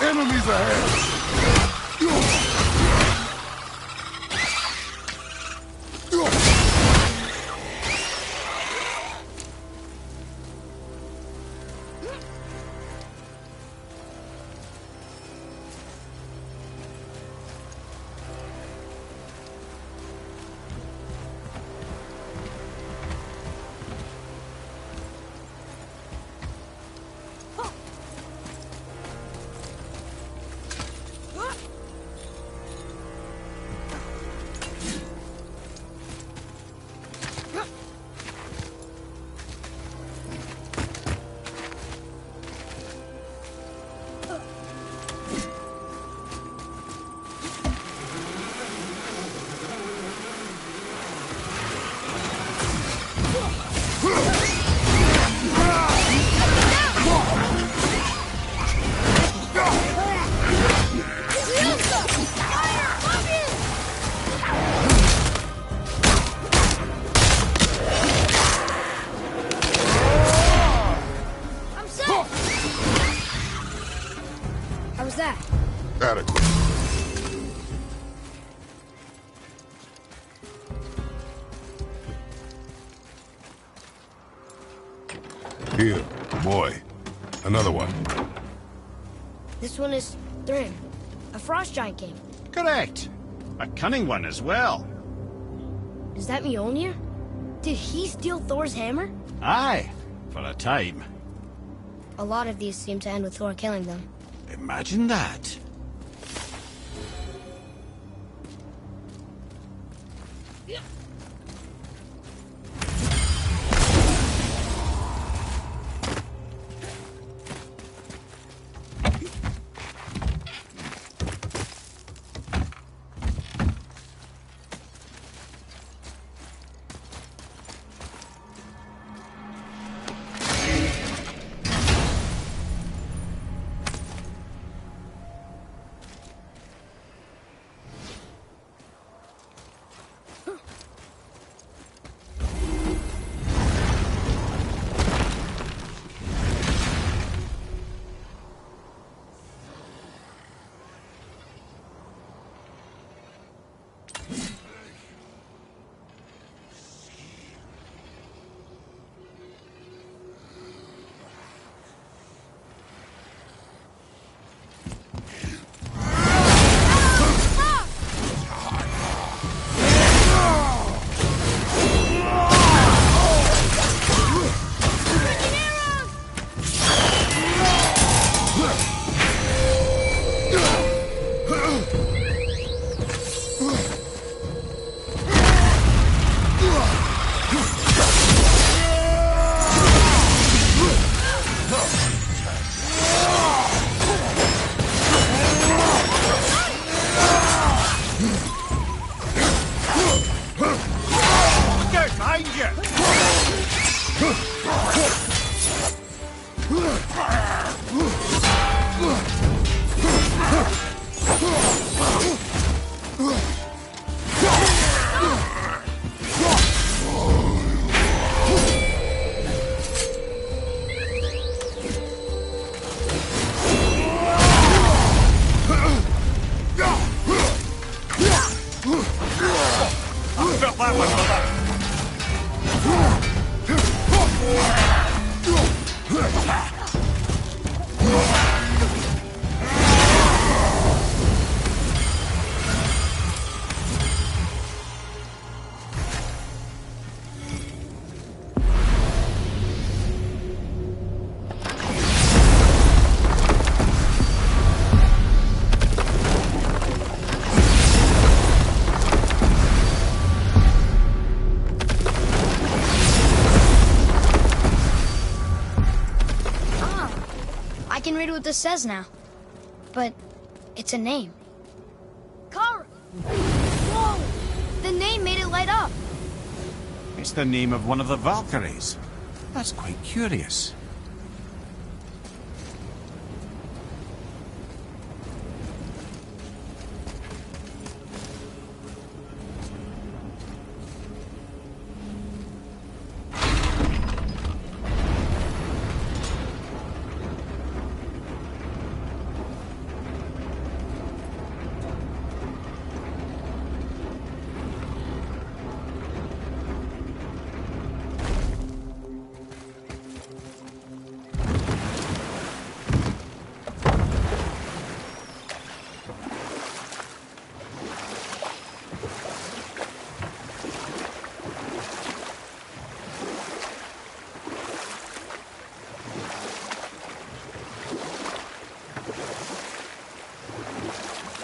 Enemies ahead! Here, boy. Another one. This one is Thrym, a frost giant king. Correct. A cunning one as well. Is that Mjolnir? Did he steal Thor's hammer? Aye, for a time. A lot of these seem to end with Thor killing them. Imagine that. I can read what this says now. But it's a name. Kara! Whoa! The name made it light up. It's the name of one of the Valkyries. That's quite curious.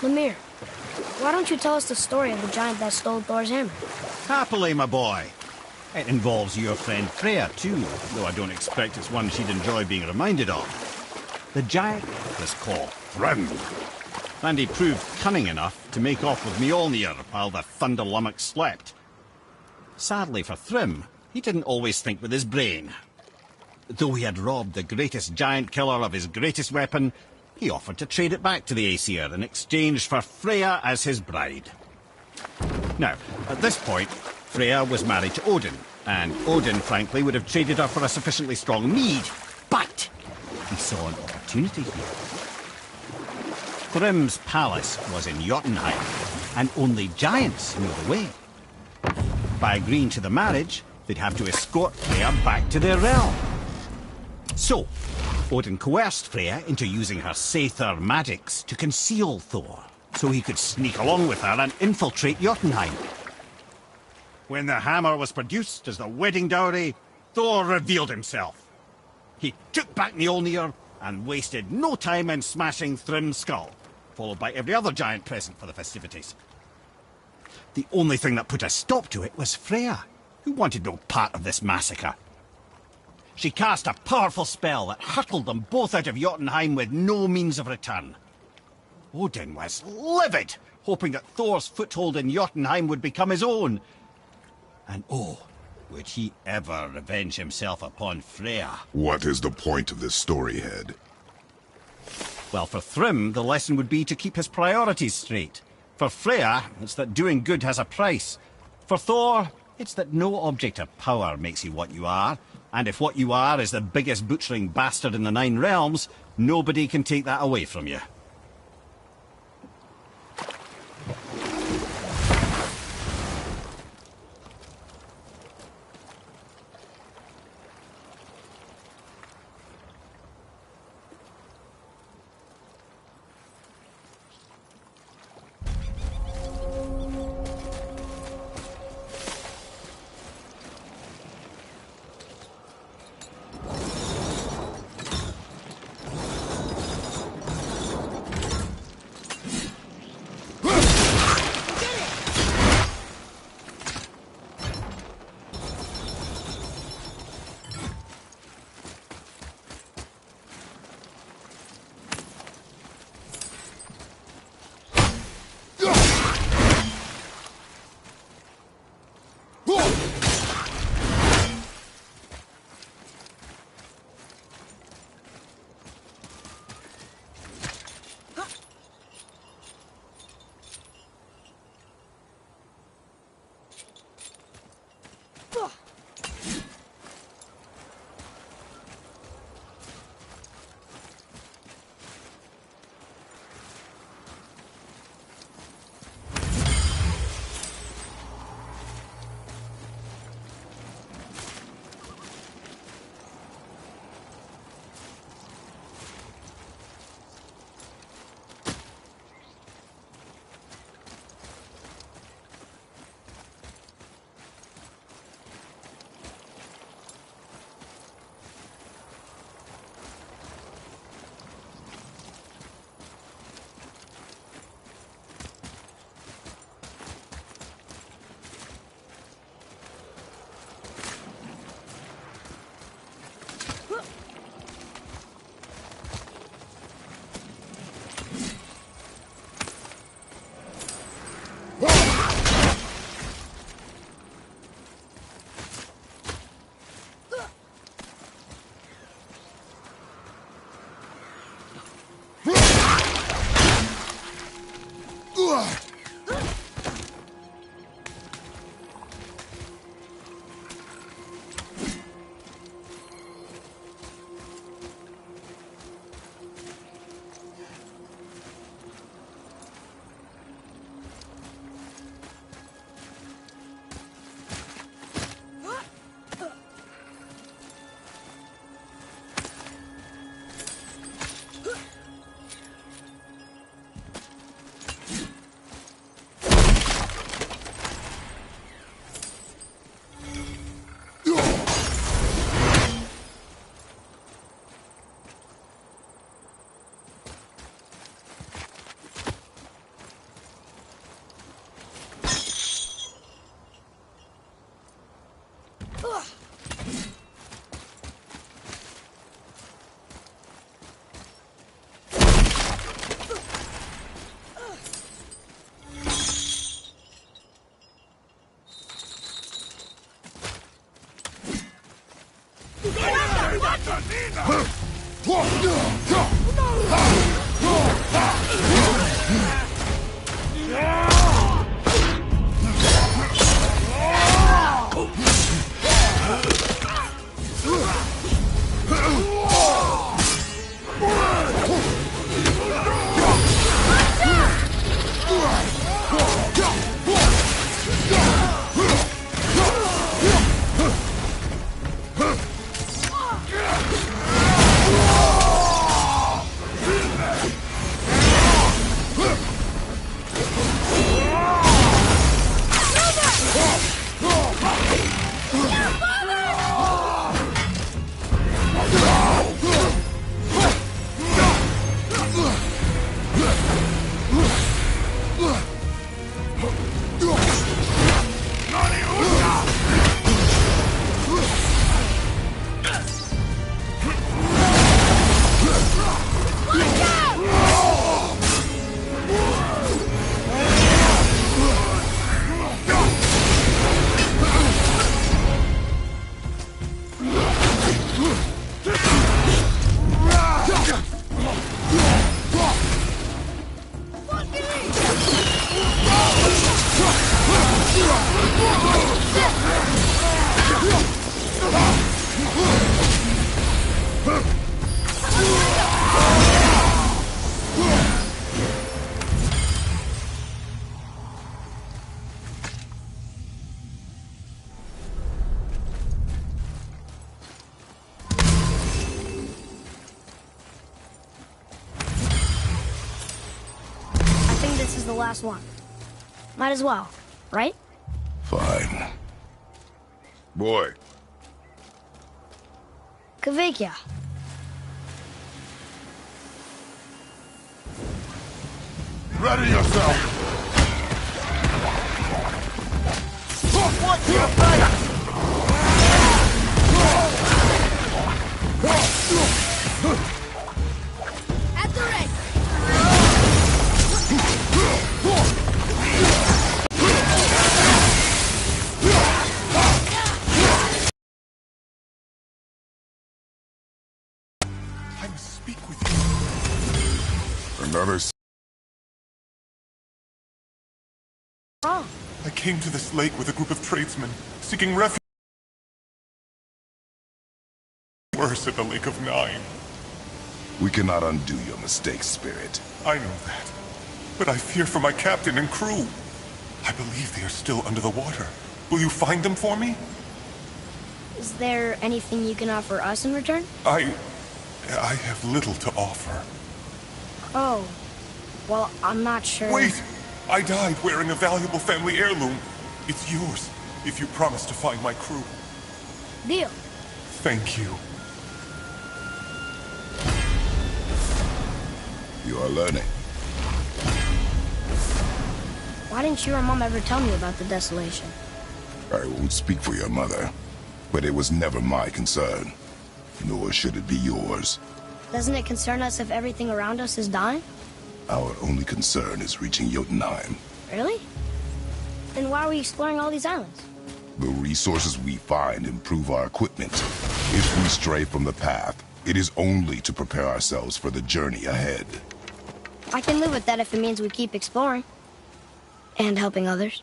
Lemire, why don't you tell us the story of the giant that stole Thor's hammer? Happily, my boy. It involves your friend Freya, too, though I don't expect it's one she'd enjoy being reminded of. The giant was called Thrym, and he proved cunning enough to make off with Mjolnir while the Thunder Lummox slept. Sadly for Thrym, he didn't always think with his brain. Though he had robbed the greatest giant killer of his greatest weapon, he offered to trade it back to the Aesir in exchange for Freya as his bride. Now, at this point, Freya was married to Odin, and Odin, frankly, would have traded her for a sufficiently strong mead, but he saw an opportunity here. Thrym's palace was in Jotunheim, and only giants knew the way. By agreeing to the marriage, they'd have to escort Freya back to their realm. So, Odin coerced Freya into using her Sather magics to conceal Thor, so he could sneak along with her and infiltrate Jotunheim. When the hammer was produced as the wedding dowry, Thor revealed himself. He took back Mjolnir and wasted no time in smashing Thrym's skull, followed by every other giant present for the festivities. The only thing that put a stop to it was Freya, who wanted no part of this massacre. She cast a powerful spell that hurtled them both out of Jotunheim with no means of return. Odin was livid, hoping that Thor's foothold in Jotunheim would become his own. And oh, would he ever revenge himself upon Freya? What is the point of this story, Head? Well, for Thrym, the lesson would be to keep his priorities straight. For Freya, it's that doing good has a price. For Thor, it's that no object of power makes you what you are. And if what you are is the biggest butchering bastard in the Nine Realms, nobody can take that away from you. the last one. Might as well, right? Fine. Boy. Kveikja. Ready yourself! Watch your back! At the ready! I must speak with you. Another Wrong. I came to this lake with a group of tradesmen, seeking refuge. Worse at the Lake of Nine. We cannot undo your mistakes, Spirit. I know that. But I fear for my captain and crew. I believe they are still under the water. Will you find them for me? Is there anything you can offer us in return? I have little to offer. Oh. Well, I'm not sure. Wait! I died wearing a valuable family heirloom. It's yours, if you promise to find my crew. Deal. Thank you. You are learning. Why didn't you or Mom ever tell me about the desolation? I won't speak for your mother, but it was never my concern. Nor should it be yours. Doesn't it concern us if everything around us is dying? Our only concern is reaching Jotunheim. Really? Then why are we exploring all these islands? The resources we find improve our equipment. If we stray from the path, it is only to prepare ourselves for the journey ahead. I can live with that if it means we keep exploring. And helping others.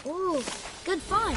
Ooh, good find.